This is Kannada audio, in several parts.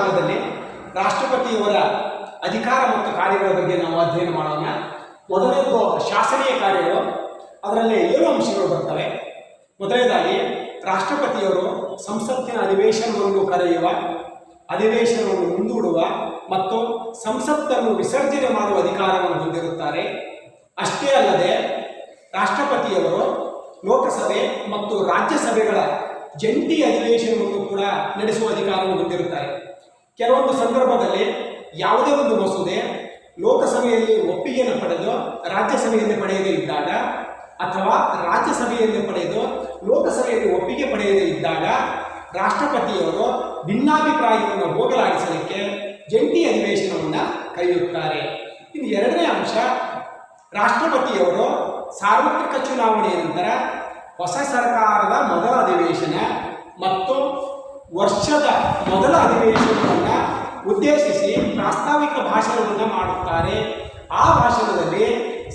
ಭಾಗದಲ್ಲಿ ರಾಷ್ಟ್ರಪತಿಯವರ ಅಧಿಕಾರ ಮತ್ತು ಕಾರ್ಯಗಳ ಬಗ್ಗೆ ನಾವು ಅಧ್ಯಯನ ಮಾಡೋಣ. ಮೊದಲನೇದು ಶಾಸನೀಯ ಕಾರ್ಯಗಳು. ಅದರಲ್ಲಿ 7 ಅಂಶಗಳು ಬರ್ತವೆ. ಮೊದಲನೇದಾಗಿ ರಾಷ್ಟ್ರಪತಿಯವರು ಸಂಸತ್ತಿನ ಅಧಿವೇಶನವನ್ನು ಕರೆಯುವ, ಅಧಿವೇಶನವನ್ನು ಮುಂದೂಡುವ ಮತ್ತು ಸಂಸತ್ತನ್ನು ವಿಸರ್ಜನೆ ಮಾಡುವ ಅಧಿಕಾರವನ್ನು ಹೊಂದಿರುತ್ತಾರೆ. ಅಷ್ಟೇ ಅಲ್ಲದೆ ರಾಷ್ಟ್ರಪತಿಯವರು ಲೋಕಸಭೆ ಮತ್ತು ರಾಜ್ಯಸಭೆಗಳ ಜಂಟಿ ಅಧಿವೇಶನವನ್ನು ಕೂಡ ನಡೆಸುವ ಅಧಿಕಾರವನ್ನು ಹೊಂದಿರುತ್ತಾರೆ. ಕೆಲವೊಂದು ಸಂದರ್ಭದಲ್ಲಿ ಯಾವುದೇ ಒಂದು ಮಸೂದೆ ಲೋಕಸಭೆಯಲ್ಲಿ ಒಪ್ಪಿಗೆಯನ್ನು ಪಡೆದು ರಾಜ್ಯಸಭೆಯಲ್ಲಿ ಪಡೆಯದೇ ಇದ್ದಾಗ ಅಥವಾ ರಾಜ್ಯಸಭೆಯಲ್ಲಿ ಪಡೆದು ಲೋಕಸಭೆಯಲ್ಲಿ ಒಪ್ಪಿಗೆ ಪಡೆಯದೇ ಇದ್ದಾಗ ರಾಷ್ಟ್ರಪತಿಯವರು ಭಿನ್ನಾಭಿಪ್ರಾಯವನ್ನು ಹೋಗಲಾಡಿಸಲಿಕ್ಕೆ ಜಂಟಿ ಅಧಿವೇಶನವನ್ನು ಕರೆಯುತ್ತಾರೆ. ಇನ್ನು ಎರಡನೇ ಅಂಶ, ರಾಷ್ಟ್ರಪತಿಯವರು ಸಾರ್ವತ್ರಿಕ ಚುನಾವಣೆಯ ನಂತರ ಹೊಸ ಸರ್ಕಾರದ ಮೊದಲ ಅಧಿವೇಶನ ಮತ್ತು ವರ್ಷದ ಮೊದಲ ಅಧಿವೇಶನವನ್ನು ಉದ್ದೇಶಿಸಿ ಪ್ರಾಸ್ತಾವಿಕ ಭಾಷಣವನ್ನು ಮಾಡುತ್ತಾರೆ. ಆ ಭಾಷಣದಲ್ಲಿ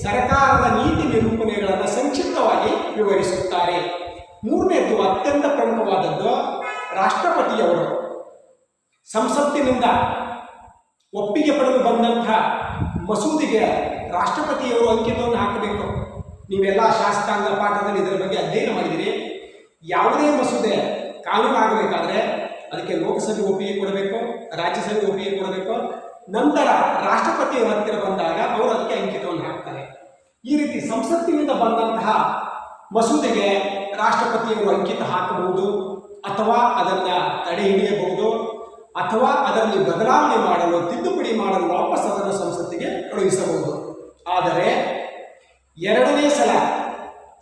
ಸರ್ಕಾರದ ನೀತಿ ನಿರೂಪಣೆಗಳನ್ನು ಸಂಕ್ಷಿಪ್ತವಾಗಿ ವಿವರಿಸುತ್ತಾರೆ. ಮೂರನೇದು ಅತ್ಯಂತ ಪ್ರಮುಖವಾದದ್ದು, ರಾಷ್ಟ್ರಪತಿಯವರು ಸಂಸತ್ತಿನಿಂದ ಒಪ್ಪಿಗೆ ಪಡೆದು ಬಂದಂಥ ಮಸೂದೆಗೆ ರಾಷ್ಟ್ರಪತಿಯವರು ಅಂಕಿತವನ್ನು ಹಾಕಬೇಕು. ನೀವೆಲ್ಲ ಶಾಸಕಾಂಗ ಪಾಠದಲ್ಲಿ ಇದರ ಬಗ್ಗೆ ಅಧ್ಯಯನ ಮಾಡಿದಿರಿ. ಯಾವುದೇ ಮಸೂದೆ ಕಾನೂನಾಗಬೇಕಾದ್ರೆ ಅದಕ್ಕೆ ಲೋಕಸಭೆ ಒಪ್ಪಿಗೆ ಕೊಡಬೇಕು, ರಾಜ್ಯಸಭೆ ಒಪ್ಪಿಗೆ ಕೊಡಬೇಕು. ನಂತರ ರಾಷ್ಟ್ರಪತಿಯವರ ಹತ್ತಿರ ಬಂದಾಗ ಅವರು ಅದಕ್ಕೆ ಅಂಕಿತವನ್ನು ಹಾಕ್ತಾರೆ. ಈ ರೀತಿ ಸಂಸತ್ತಿನಿಂದ ಬಂದಂತಹ ಮಸೂದೆಗೆ ರಾಷ್ಟ್ರಪತಿಯವರು ಅಂಕಿತ ಹಾಕಬಹುದು ಅಥವಾ ಅದನ್ನು ತಡೆ ಹಿಡಿಯಬಹುದು ಅಥವಾ ಅದರಲ್ಲಿ ಬದಲಾವಣೆ ಮಾಡಲು, ತಿದ್ದುಪಡಿ ಮಾಡಲು ವಾಪಸ್ ಅದನ್ನು ಸಂಸತ್ತಿಗೆ ಕಳುಹಿಸಬಹುದು. ಆದರೆ ಎರಡನೇ ಸಲ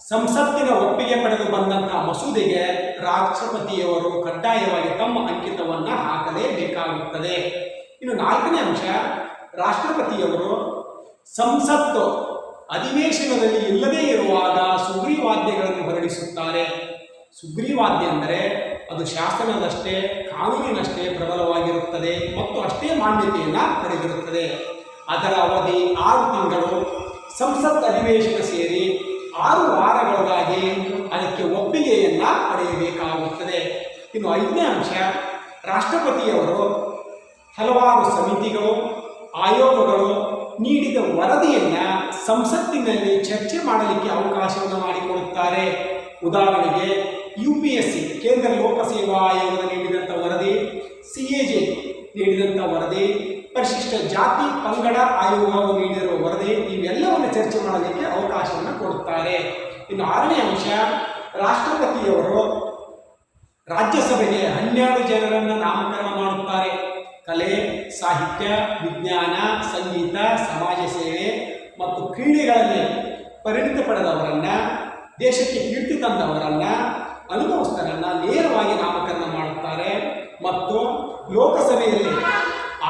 ಸಂಸತ್ತಿನ ಒಪ್ಪಿಗೆ ಪಡೆದು ಬಂದಂತಹ ಮಸೂದೆಗೆ ರಾಷ್ಟ್ರಪತಿಯವರು ಕಡ್ಡಾಯವಾಗಿ ತಮ್ಮ ಅಂಕಿತವನ್ನು ಹಾಕಲೇಬೇಕಾಗುತ್ತದೆ. ಇನ್ನು ನಾಲ್ಕನೇ ಅಂಶ, ರಾಷ್ಟ್ರಪತಿಯವರು ಸಂಸತ್ತು ಅಧಿವೇಶನದಲ್ಲಿ ಇಲ್ಲದೇ ಇರುವಾಗ ಸುಗ್ರೀವಾಜ್ಞೆಗಳನ್ನು ಹೊರಡಿಸುತ್ತಾರೆ. ಸುಗ್ರೀವಾಜ್ಞೆ ಅಂದರೆ ಅದು ಶಾಸನದಷ್ಟೇ, ಕಾನೂನಿನಷ್ಟೇ ಪ್ರಬಲವಾಗಿರುತ್ತದೆ ಮತ್ತು ಅಷ್ಟೇ ಮಾನ್ಯತೆಯನ್ನು ಪಡೆದಿರುತ್ತದೆ. ಅದರ ಅವಧಿ 6 ತಿಂಗಳು. ಸಂಸತ್ ಅಧಿವೇಶನ ಸೇರಿ 6 ವಾರಗಳೊಳಗಾಗಿ ಅದಕ್ಕೆ ಒಪ್ಪಿಗೆಯನ್ನು ಪಡೆಯಬೇಕಾಗುತ್ತದೆ. ಇನ್ನು 5ನೇ ಅಂಶ, ರಾಷ್ಟ್ರಪತಿಯವರು ಹಲವಾರು ಸಮಿತಿಗಳು, ಆಯೋಗಗಳು ನೀಡಿದ ವರದಿಯನ್ನು ಸಂಸತ್ತಿನಲ್ಲಿ ಚರ್ಚೆ ಮಾಡಲಿಕ್ಕೆ ಅವಕಾಶವನ್ನು ಮಾಡಿಕೊಡುತ್ತಾರೆ. ಉದಾಹರಣೆಗೆ UPSC ಕೇಂದ್ರ ಲೋಕಸೇವಾ ಆಯೋಗದ ನೀಡಿದಂಥ ವರದಿ, CAG ನೀಡಿದಂಥ ವರದಿ, ಪರಿಶಿಷ್ಟ ಜಾತಿ ಪಂಗಡ ಆಯೋಗವು ನೀಡಿರುವ ವರದಿ, ಇವೆಲ್ಲವನ್ನು ಚರ್ಚೆ ಮಾಡಲಿಕ್ಕೆ ಅವಕಾಶವನ್ನು ಕೊಡುತ್ತಾರೆ. ಇನ್ನು 6ನೇ ಅಂಶ, ರಾಷ್ಟ್ರಪತಿಯವರು ರಾಜ್ಯಸಭೆಗೆ 12 ಜನರನ್ನು ನಾಮಕರಣ ಮಾಡುತ್ತಾರೆ. ಕಲೆ, ಸಾಹಿತ್ಯ, ವಿಜ್ಞಾನ, ಸಂಗೀತ, ಸಮಾಜ ಸೇವೆ ಮತ್ತು ಕ್ರೀಡೆಗಳಲ್ಲಿ ಪರಿಣಿತಿ ಪಡೆದವರನ್ನು, ದೇಶಕ್ಕೆ ಕೀರ್ತಿ ತಂದವರನ್ನು, ಅನುಭವಸ್ಥರನ್ನು ನೇರವಾಗಿ ನಾಮಕರಣ ಮಾಡುತ್ತಾರೆ. ಮತ್ತು ಲೋಕಸಭೆಯಲ್ಲಿ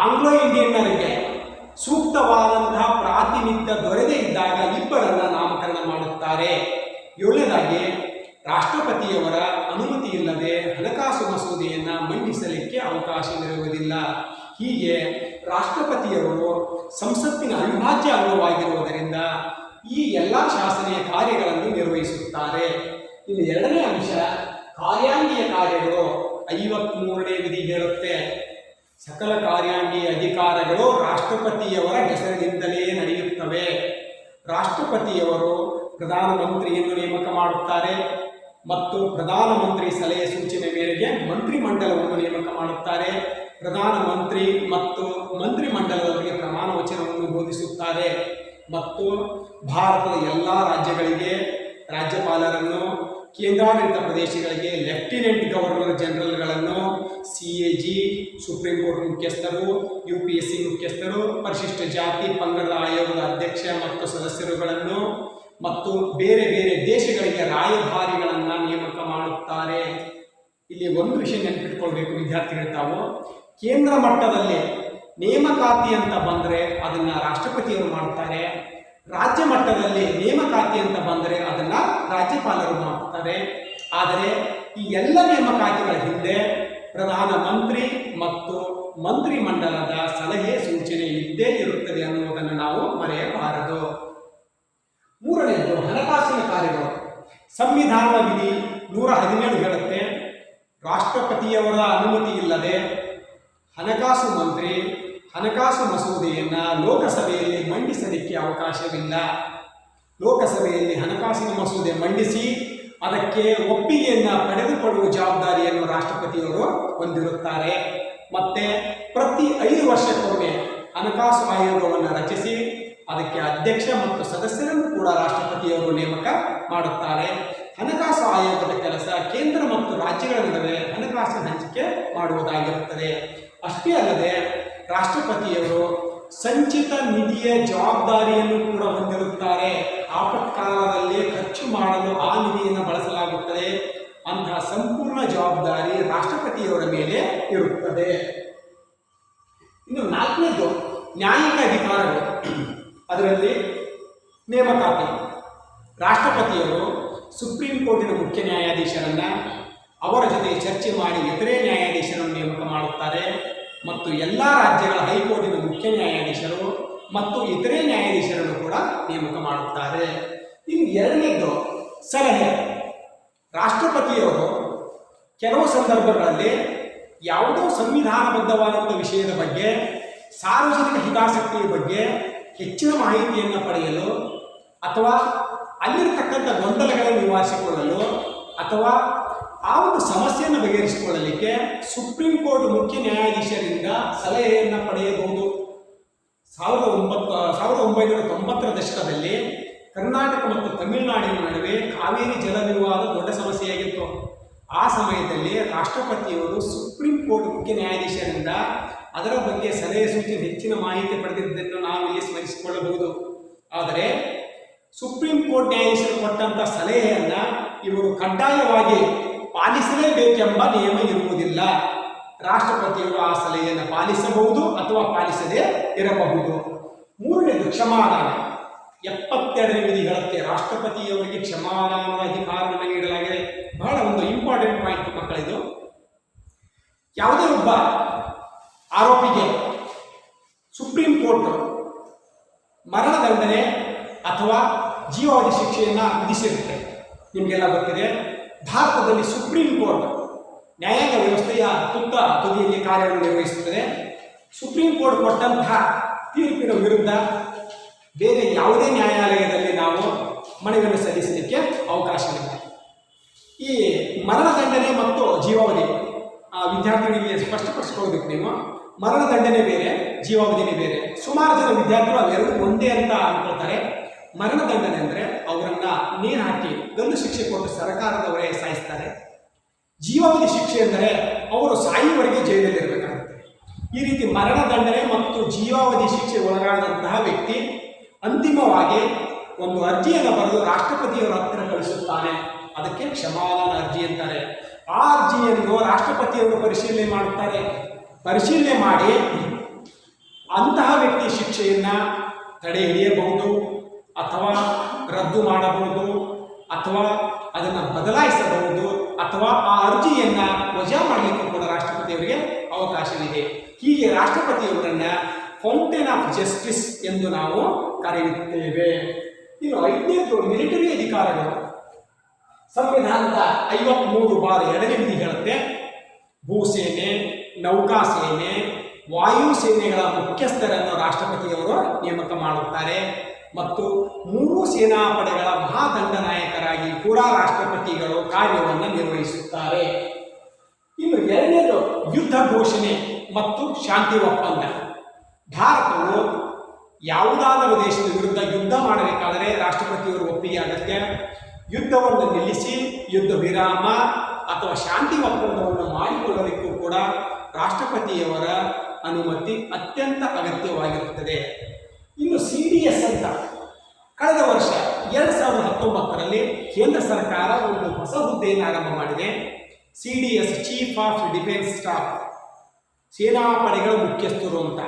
ಆಂಗ್ಲೋ ಇಂಡಿಯನ್ನರಿಗೆ ಸೂಕ್ತವಾದಂತಹ ಪ್ರಾತಿನಿಧ್ಯ ದೊರೆದೇ ಇದ್ದಾಗ 2 ನಾಮಕರಣ ಮಾಡುತ್ತಾರೆ. 7ನೇದಾಗಿ, ರಾಷ್ಟ್ರಪತಿಯವರ ಅನುಮತಿ ಇಲ್ಲದೆ ಹಣಕಾಸು ಮಸೂದೆಯನ್ನು ಮಂಡಿಸಲಿಕ್ಕೆ ಅವಕಾಶವಿರುವುದಿಲ್ಲ. ಹೀಗೆ ರಾಷ್ಟ್ರಪತಿಯವರು ಸಂಸತ್ತಿನ ಅವಿಭಾಜ್ಯ ಅಂಗವಾಗಿರುವುದರಿಂದ ಈ ಎಲ್ಲ ಶಾಸನೀಯ ಕಾರ್ಯಗಳನ್ನು ನಿರ್ವಹಿಸುತ್ತಾರೆ. ಇನ್ನು 2ನೇ ಅಂಶ, ಕಾರ್ಯಾಂಗೀಯ ಕಾರ್ಯಗಳು. 53ನೇ ವಿಧಿ ಹೇಳುತ್ತೆ, ಸಕಲ ಕಾರ್ಯಾಂಗೀಯ ಅಧಿಕಾರಗಳು ರಾಷ್ಟ್ರಪತಿಯವರ ಹೆಸರಿನಿಂದಲೇ ನಡೆಯುತ್ತವೆ. ರಾಷ್ಟ್ರಪತಿಯವರು ಪ್ರಧಾನಮಂತ್ರಿಯನ್ನು ನೇಮಕ ಮಾಡುತ್ತಾರೆ ಮತ್ತು ಪ್ರಧಾನಮಂತ್ರಿ ಸಲಹೆ ಸೂಚನೆ ಮೇರೆಗೆ ಮಂತ್ರಿಮಂಡಲವನ್ನು ನೇಮಕ ಮಾಡುತ್ತಾರೆ. ಪ್ರಧಾನಮಂತ್ರಿ ಮತ್ತು ಮಂತ್ರಿಮಂಡಲದವರಿಗೆ ಪ್ರಮಾಣ ವಚನವನ್ನು ಬೋಧಿಸುತ್ತಾರೆ ಮತ್ತು ಭಾರತದ ಎಲ್ಲ ರಾಜ್ಯಗಳಿಗೆ ರಾಜ್ಯಪಾಲರನ್ನು, ಕೇಂದ್ರಾಡಳಿತ ಪ್ರದೇಶಗಳಿಗೆ ಲೆಫ್ಟಿನೆಂಟ್ ಗವರ್ನರ್ ಜನರಲ್ಗಳನ್ನು, CAG ಸುಪ್ರೀಂ ಕೋರ್ಟ್ ಮುಖ್ಯಸ್ಥರು, UPSC ಮುಖ್ಯಸ್ಥರು, ಪರಿಶಿಷ್ಟ ಜಾತಿ ಪಂಗಡದ ಆಯೋಗದ ಅಧ್ಯಕ್ಷ ಮತ್ತು ಸದಸ್ಯರುಗಳನ್ನು ಮತ್ತು ಬೇರೆ ಬೇರೆ ದೇಶಗಳಿಗೆ ರಾಯಭಾರಿಗಳನ್ನು ನೇಮಕ ಮಾಡುತ್ತಾರೆ. ಇಲ್ಲಿ ಒಂದು ವಿಷಯ ನೆನಪಿಟ್ಕೊಳ್ಬೇಕು ವಿದ್ಯಾರ್ಥಿಗಳು ತಾವು, ಕೇಂದ್ರ ಮಟ್ಟದಲ್ಲಿ ನೇಮಕಾತಿ ಅಂತ ಬಂದರೆ ಅದನ್ನು ರಾಷ್ಟ್ರಪತಿಯವರು ಮಾಡುತ್ತಾರೆ. ರಾಜ್ಯ ಮಟ್ಟದಲ್ಲಿ ನೇಮಕಾತಿ ಅಂತ ಬಂದರೆ ಅದನ್ನು ರಾಜ್ಯಪಾಲರು ಮಾಡುತ್ತಾರೆ. ಆದರೆ ಈ ಎಲ್ಲ ನೇಮಕಾತಿಗಳ ಹಿಂದೆ ಪ್ರಧಾನಮಂತ್ರಿ ಮತ್ತು ಮಂತ್ರಿಮಂಡಲದ ಸಲಹೆ ಸೂಚನೆ ಇದ್ದೇ ಇರುತ್ತದೆ ಅನ್ನುವುದನ್ನು ನಾವು ಮರೆಯಬಾರದು. 3ನೇದು, ಹಣಕಾಸಿನ ಕಾರ್ಯಗಳು. ಸಂವಿಧಾನದ ವಿಧಿ 117 ಹೇಳುತ್ತೆ, ರಾಷ್ಟ್ರಪತಿಯವರ ಅನುಮತಿ ಇಲ್ಲದೆ ಹಣಕಾಸು ಮಂತ್ರಿ ಹಣಕಾಸು ಮಸೂದೆಯನ್ನು ಲೋಕಸಭೆಯಲ್ಲಿ ಮಂಡಿಸಲಿಕ್ಕೆ ಅವಕಾಶವಿಲ್ಲ. ಲೋಕಸಭೆಯಲ್ಲಿ ಹಣಕಾಸಿನ ಮಸೂದೆ ಮಂಡಿಸಿ ಅದಕ್ಕೆ ಒಪ್ಪಿಗೆಯನ್ನು ಪಡೆದುಕೊಳ್ಳುವ ಜವಾಬ್ದಾರಿಯನ್ನು ರಾಷ್ಟ್ರಪತಿಯವರು ಹೊಂದಿರುತ್ತಾರೆ. ಮತ್ತೆ ಪ್ರತಿ 5 ವರ್ಷಕ್ಕೊಮ್ಮೆ ಹಣಕಾಸು ಆಯೋಗವನ್ನು ರಚಿಸಿ ಅದಕ್ಕೆ ಅಧ್ಯಕ್ಷ ಮತ್ತು ಸದಸ್ಯರನ್ನು ಕೂಡ ರಾಷ್ಟ್ರಪತಿಯವರು ನೇಮಕ ಮಾಡುತ್ತಾರೆ. ಹಣಕಾಸು ಆಯೋಗದ ಕೆಲಸ ಕೇಂದ್ರ ಮತ್ತು ರಾಜ್ಯಗಳ ನಡುವೆ ಹಣಕಾಸಿನ ಹಂಚಿಕೆ ಮಾಡುವುದಾಗಿರುತ್ತದೆ. ಅಷ್ಟೇ ಅಲ್ಲದೆ ರಾಷ್ಟ್ರಪತಿಯವರು ಸಂಚಿತ ನಿಧಿಯ ಜವಾಬ್ದಾರಿಯನ್ನು ಕೂಡ ಹೊಂದಿರುತ್ತಾರೆ. ಆಪತ್ಕಾಲದಲ್ಲಿ ಖರ್ಚು ಮಾಡಲು ಆ ನಿಧಿಯನ್ನು ಬಳಸಲಾಗುತ್ತದೆ. ಅಂತಹ ಸಂಪೂರ್ಣ ಜವಾಬ್ದಾರಿ ರಾಷ್ಟ್ರಪತಿಯವರ ಮೇಲೆ ಇರುತ್ತದೆ. ಇನ್ನು 4ನೇದು ನ್ಯಾಯಿಕ ಅಧಿಕಾರಗಳು. ಅದರಲ್ಲಿ ನೇಮಕಾತಿ. ರಾಷ್ಟ್ರಪತಿಯವರು ಸುಪ್ರೀಂ ಕೋರ್ಟಿನ ಮುಖ್ಯ ನ್ಯಾಯಾಧೀಶರನ್ನ ಅವರ ಜೊತೆ ಚರ್ಚೆ ಮಾಡಿ ಇತರೆ ನ್ಯಾಯಾಧೀಶರನ್ನು ನೇಮಕ ಮಾಡುತ್ತಾರೆ ಮತ್ತು ಎಲ್ಲ ರಾಜ್ಯಗಳ ಹೈಕೋರ್ಟಿನ ಮುಖ್ಯ ನ್ಯಾಯಾಧೀಶರು ಮತ್ತು ಇತರೆ ನ್ಯಾಯಾಧೀಶರನ್ನು ಕೂಡ ನೇಮಕ ಮಾಡುತ್ತಾರೆ. ಇನ್ನು 2ನೇದು ಸಲಹೆ. ರಾಷ್ಟ್ರಪತಿಯವರು ಕೆಲವು ಸಂದರ್ಭಗಳಲ್ಲಿ ಯಾವುದೋ ಸಂವಿಧಾನಬದ್ಧವಾದಂಥ ವಿಷಯದ ಬಗ್ಗೆ, ಸಾರ್ವಜನಿಕ ಹಿತಾಸಕ್ತಿಯ ಬಗ್ಗೆ ಹೆಚ್ಚಿನ ಮಾಹಿತಿಯನ್ನು ಪಡೆಯಲು ಅಥವಾ ಅಲ್ಲಿರತಕ್ಕಂಥ ಗೊಂದಲಗಳನ್ನು ನಿವಾರಿಸಿಕೊಳ್ಳಲು ಅಥವಾ ಆ ಒಂದು ಸಮಸ್ಯೆಯನ್ನು ಬಗೆಹರಿಸಿಕೊಳ್ಳಲಿಕ್ಕೆ ಸುಪ್ರೀಂ ಕೋರ್ಟ್ ಮುಖ್ಯ ನ್ಯಾಯಾಧೀಶರಿಂದ ಸಲಹೆಯನ್ನು ಪಡೆಯಬಹುದು. 1990ರ ದಶಕದಲ್ಲಿ ಕರ್ನಾಟಕ ಮತ್ತು ತಮಿಳುನಾಡಿನ ನಡುವೆ ಕಾವೇರಿ ಜಲ ವಿವಾದ ದೊಡ್ಡ ಸಮಸ್ಯೆಯಾಗಿತ್ತು. ಆ ಸಮಯದಲ್ಲಿ ರಾಷ್ಟ್ರಪತಿಯವರು ಸುಪ್ರೀಂ ಕೋರ್ಟ್ ಮುಖ್ಯ ನ್ಯಾಯಾಧೀಶರಿಂದ ಅದರ ಬಗ್ಗೆ ಸಲಹೆ ಸೂಚನೆ ಹೆಚ್ಚಿನ ಮಾಹಿತಿ ಪಡೆದಿದ್ದನ್ನು ನಾವು ಇಲ್ಲಿ ಸ್ಮರಿಸಿಕೊಳ್ಳಬಹುದು. ಆದರೆ ಸುಪ್ರೀಂ ಕೋರ್ಟ್ ನ್ಯಾಯಾಧೀಶರು ಕೊಟ್ಟಂಥ ಸಲಹೆಯನ್ನು ಇವರು ಕಡ್ಡಾಯವಾಗಿ ಪಾಲಿಸಲೇಬೇಕೆಂಬ ನಿಯಮ ಇರುವುದಿಲ್ಲ. ರಾಷ್ಟ್ರಪತಿಯವರು ಆ ಸಲಹೆಯನ್ನು ಪಾಲಿಸಬಹುದು ಅಥವಾ ಪಾಲಿಸದೇ ಇರಬಹುದು. 3ನೇದು ಕ್ಷಮಾದಾನ. 72ನೇ ವಿಧಿಗಳಕ್ಕೆ ರಾಷ್ಟ್ರಪತಿಯವರಿಗೆ ಕ್ಷಮಾದಾನದ ಅಧಿಕಾರವನ್ನು ನೀಡಲಾಗಿದೆ. ಬಹಳ ಒಂದು ಇಂಪಾರ್ಟೆಂಟ್ ಪಾಯಿಂಟ್ ಮಕ್ಕಳಿದು. ಯಾವುದೇ ಒಬ್ಬ ಆರೋಪಿಗೆ ಸುಪ್ರೀಂ ಕೋರ್ಟ್ ಮರಣದಂಡನೆ ಅಥವಾ ಜೀವಾವಧಿ ಶಿಕ್ಷೆಯನ್ನು ವಿಧಿಸಿರುತ್ತೆ. ನಿಮಗೆಲ್ಲ ಗೊತ್ತಿದೆ, ಭಾರತದಲ್ಲಿ ಸುಪ್ರೀಂ ಕೋರ್ಟ್ ನ್ಯಾಯಾಂಗ ವ್ಯವಸ್ಥೆಯ ತುದಿಯಲ್ಲಿ ಕಾರ್ಯವನ್ನು ನಿರ್ವಹಿಸುತ್ತದೆ. ಸುಪ್ರೀಂ ಕೋರ್ಟ್ ಕೊಟ್ಟಂತಹ ತೀರ್ಪಿನ ವಿರುದ್ಧ ಬೇರೆ ಯಾವುದೇ ನ್ಯಾಯಾಲಯದಲ್ಲಿ ನಾವು ಮನವಿಯನ್ನು ಸಲ್ಲಿಸಲಿಕ್ಕೆ ಅವಕಾಶವಿಲ್ಲ. ಈ ಮರಣದಂಡನೆ ಮತ್ತು ಜೀವಾವಧಿ ವಿದ್ಯಾರ್ಥಿಗಳಿಗೆ ಸ್ಪಷ್ಟಪಡಿಸ್ಕೊಳ್ಬೇಕು. ನೀವು ಮರಣದಂಡನೆ ಬೇರೆ, ಜೀವಾವಧಿನೇ ಬೇರೆ. ಸುಮಾರು ಜನ ವಿದ್ಯಾರ್ಥಿಗಳು ಅವೆರಡು ಒಂದೇ ಅಂತ ಅನ್ಕೊಳ್ತಾರೆ. ಮರಣದಂಡನೆ ಅಂದರೆ ಅವರನ್ನು ನೇಣು ಹಾಕಿ ಗಲ್ಲು ಶಿಕ್ಷೆ ಕೊಟ್ಟು ಸರ್ಕಾರದವರೇ ಸಾಯಿಸ್ತಾರೆ. ಜೀವಾವಧಿ ಶಿಕ್ಷೆ ಎಂದರೆ ಅವರು ಸಾಯುವವರೆಗೆ ಜೈಲಲ್ಲಿರಬೇಕಾಗುತ್ತೆ. ಈ ರೀತಿ ಮರಣದಂಡನೆ ಮತ್ತು ಜೀವಾವಧಿ ಶಿಕ್ಷೆ ಒಳಗಾದಂತಹ ವ್ಯಕ್ತಿ ಅಂತಿಮವಾಗಿ ಒಂದು ಅರ್ಜಿಯನ್ನು ಬರೆದು ರಾಷ್ಟ್ರಪತಿಯವರ ಹತ್ತಿರ ಕಳಿಸುತ್ತಾನೆ. ಅದಕ್ಕೆ ಕ್ಷಮಾದಾನ ಅರ್ಜಿ ಅಂತಾರೆ. ಆ ಅರ್ಜಿಯನ್ನು ರಾಷ್ಟ್ರಪತಿಯವರು ಪರಿಶೀಲನೆ ಮಾಡುತ್ತಾರೆ. ಪರಿಶೀಲನೆ ಮಾಡಿ ಅಂತಹ ವ್ಯಕ್ತಿ ಶಿಕ್ಷೆಯನ್ನು ತಡೆ ಹಿಡಿಯಬಹುದು ಅಥವಾ ರದ್ದು ಮಾಡಬಹುದು ಅಥವಾ ಅದನ್ನು ಬದಲಾಯಿಸಬಹುದು ಅಥವಾ ಆ ಅರ್ಜಿಯನ್ನು ವಜಾ ಮಾಡಲಿಕ್ಕೆ ಕೂಡ ರಾಷ್ಟ್ರಪತಿಯವರಿಗೆ ಅವಕಾಶವಿದೆ. ಹೀಗೆ ರಾಷ್ಟ್ರಪತಿಯವರನ್ನು ಫೌಂಟೇನ್ ಆಫ್ ಜಸ್ಟಿಸ್ ಎಂದು ನಾವು ಕರೆಯುತ್ತೇವೆ. ಇನ್ನು 5ನೇದು ಮಿಲಿಟರಿ ಅಧಿಕಾರಗಳು. ಸಂವಿಧಾನದ 53(2) ವಿಧಿ ಹೇಳುತ್ತೆ, ಭೂಸೇನೆ, ನೌಕಾಸೇನೆ, ವಾಯುಸೇನೆಗಳ ಮುಖ್ಯಸ್ಥರನ್ನು ರಾಷ್ಟ್ರಪತಿಯವರು ನೇಮಕ ಮಾಡುತ್ತಾರೆ ಮತ್ತು 3 ಸೇನಾಪಡೆಗಳ ಮಹಾದಂಡನಾಯಕರಾಗಿ ಕೂಡ ರಾಷ್ಟ್ರಪತಿಗಳು ಕಾರ್ಯವನ್ನು ನಿರ್ವಹಿಸುತ್ತಾರೆ. ಇನ್ನು 2ನೇದು ಯುದ್ಧ ಘೋಷಣೆ ಮತ್ತು ಶಾಂತಿ ಒಪ್ಪಂದ. ಭಾರತವು ಯಾವುದಾದರೂ ದೇಶದ ವಿರುದ್ಧ ಯುದ್ಧ ಮಾಡಬೇಕಾದರೆ ರಾಷ್ಟ್ರಪತಿಯವರು ಒಪ್ಪಿಗೆ ಅಗತ್ಯ. ಯುದ್ಧವನ್ನು ನಿಲ್ಲಿಸಿ ಯುದ್ಧ ವಿರಾಮ ಅಥವಾ ಶಾಂತಿ ಒಪ್ಪಂದವನ್ನು ಮಾಡಿಕೊಳ್ಳಲಿಕ್ಕೂ ಕೂಡ ರಾಷ್ಟ್ರಪತಿಯವರ ಅನುಮತಿ ಅತ್ಯಂತ ಅಗತ್ಯವಾಗಿರುತ್ತದೆ. ಇನ್ನು CDS ಅಂತ ಕಳೆದ ವರ್ಷ 2019ರಲ್ಲಿ ಕೇಂದ್ರ ಸರ್ಕಾರ ಒಂದು ಹೊಸ ಹುದ್ದೆಯನ್ನು ಆರಂಭ ಮಾಡಿದೆ. CDS, chief of defence staff, ಸೇನಾಪಡೆಗಳ ಮುಖ್ಯಸ್ಥರು ಅಂತ.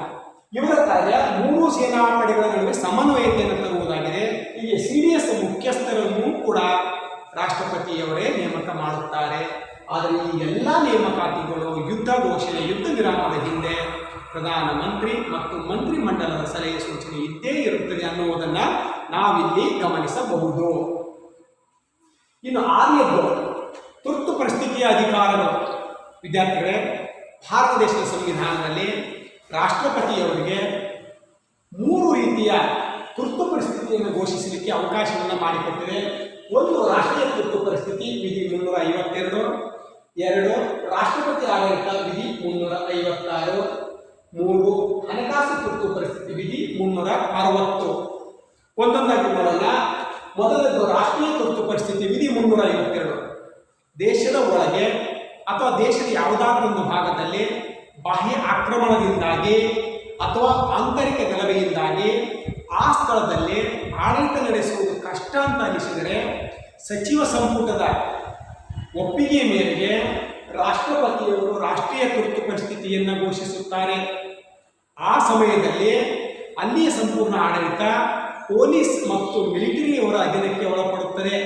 ಇವರ ಕಾರ್ಯ 3 ಸೇನಾಪಡೆಗಳ ನಡುವೆ ಸಮನ್ವಯತೆಯನ್ನು ತರುವುದಾಗಿದೆ. ಹೀಗೆ CDS ಮುಖ್ಯಸ್ಥರನ್ನು ಕೂಡ ರಾಷ್ಟ್ರಪತಿಯವರೇ ನೇಮಕ ಮಾಡುತ್ತಾರೆ. ಆದರೆ ಈ ಎಲ್ಲ ನೇಮಕಾತಿಗಳು ಯುದ್ಧ ಘೋಷಣೆ, ಯುದ್ಧ ವಿರಾಮದ ಹಿಂದೆ ಪ್ರಧಾನಮಂತ್ರಿ ಮತ್ತು ಮಂತ್ರಿಮಂಡಲದ ಸಲಹೆ ಸೂಚನೆ ಇದ್ದೇ ಇರುತ್ತದೆ ಅನ್ನುವುದನ್ನು ನಾವಿಲ್ಲಿ ಗಮನಿಸಬಹುದು. ಇನ್ನು 6ನೇದು ತುರ್ತು ಪರಿಸ್ಥಿತಿಯ ಅಧಿಕಾರಗಳು. ವಿದ್ಯಾರ್ಥಿಗಳೇ, ಭಾರತ ದೇಶದ ಸಂವಿಧಾನದಲ್ಲಿ ರಾಷ್ಟ್ರಪತಿಯವರಿಗೆ 3 ರೀತಿಯ ತುರ್ತು ಪರಿಸ್ಥಿತಿಯನ್ನು ಘೋಷಿಸಲಿಕ್ಕೆ ಅವಕಾಶವನ್ನು ಮಾಡಿಕೊಟ್ಟಿದೆ. ಒಂದು ರಾಷ್ಟ್ರೀಯ ತುರ್ತು ಪರಿಸ್ಥಿತಿ ವಿಧಿ 352, 2 ರಾಷ್ಟ್ರಪತಿ ಆಡಳಿತ ವಿಧಿ 356, 3 ಹಣಕಾಸು ತುರ್ತು ಪರಿಸ್ಥಿತಿ ವಿಧಿ 360. ಒಂದೊಂದಾಗಿ ನೋಡೋಣ. ಮೊದಲದ್ದು ರಾಷ್ಟ್ರೀಯ ತುರ್ತು ಪರಿಸ್ಥಿತಿ ವಿಧಿ 352. ದೇಶದ ಒಳಗೆ ಅಥವಾ ದೇಶದ ಯಾವುದಾದ್ರೂ ಒಂದು ಭಾಗದಲ್ಲಿ ಬಾಹ್ಯ ಆಕ್ರಮಣದಿಂದಾಗಿ ಅಥವಾ ಆಂತರಿಕ ಗಲಭೆಯಿಂದಾಗಿ ಆ ಸ್ಥಳದಲ್ಲಿ ಆಡಳಿತ ನಡೆಸುವುದು ಕಷ್ಟ ಅಂತ ಅನಿಸಿದರೆ ಸಚಿವ ಸಂಪುಟದ ಒಪ್ಪಿಗೆ ಮೇರೆಗೆ ರಾಷ್ಟ್ರಪತಿಯವರು ರಾಷ್ಟ್ರೀಯ ತುರ್ತು ಪರಿಸ್ಥಿತಿಯನ್ನು ಘೋಷಿಸುತ್ತಾರೆ. ಆ ಸಮಯದಲ್ಲಿ ಅಲ್ಲಿಯ ಸಂಪೂರ್ಣ ಆಡಳಿತ ಪೊಲೀಸ್ ಮತ್ತು ಮಿಲಿಟರಿಯವರ ಅಧೀನಕ್ಕೆ ಒಳಪಡುತ್ತದೆ.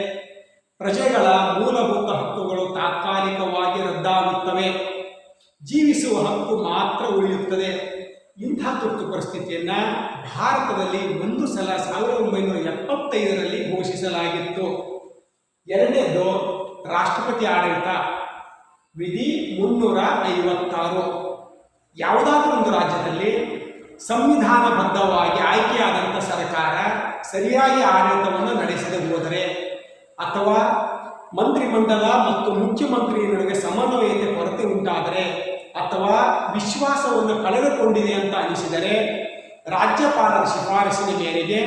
ಪ್ರಜೆಗಳ ಮೂಲಭೂತ ಹಕ್ಕುಗಳು ತಾತ್ಕಾಲಿಕವಾಗಿ ರದ್ದಾಗುತ್ತವೆ. ಜೀವಿಸುವ ಹಕ್ಕು ಮಾತ್ರ ಉಳಿಯುತ್ತದೆ. ಇಂಥ ತುರ್ತು ಪರಿಸ್ಥಿತಿಯನ್ನು ಭಾರತದಲ್ಲಿ ಒಂದು ಸಲ 1975ರಲ್ಲಿ ಘೋಷಿಸಲಾಗಿತ್ತು. ಎರಡನೇದು ರಾಷ್ಟ್ರಪತಿ ಆಡಳಿತ ವಿಧಿ 356. ಯಾವುದಾದ್ರೂ ಒಂದು ರಾಜ್ಯದಲ್ಲಿ ಸಂವಿಧಾನಬದ್ಧವಾಗಿ ಆಯ್ಕೆಯಾದಂಥ ಸರ್ಕಾರ ಸರಿಯಾಗಿ ಆಡಳಿತವನ್ನು ನಡೆಸದೆ ಹೋದರೆ ಅಥವಾ ಮಂತ್ರಿಮಂಡಲ ಮತ್ತು ಮುಖ್ಯಮಂತ್ರಿಯ ನಡುವೆ ಸಮನ್ವಯತೆ ಕೊರತೆ ಉಂಟಾದರೆ ಅಥವಾ ವಿಶ್ವಾಸವನ್ನು ಕಳೆದುಕೊಂಡಿದೆ ಅಂತ ಅನಿಸಿದರೆ ರಾಜ್ಯಪಾಲರ ಶಿಫಾರಸಿನ ಮೇರೆಗೆ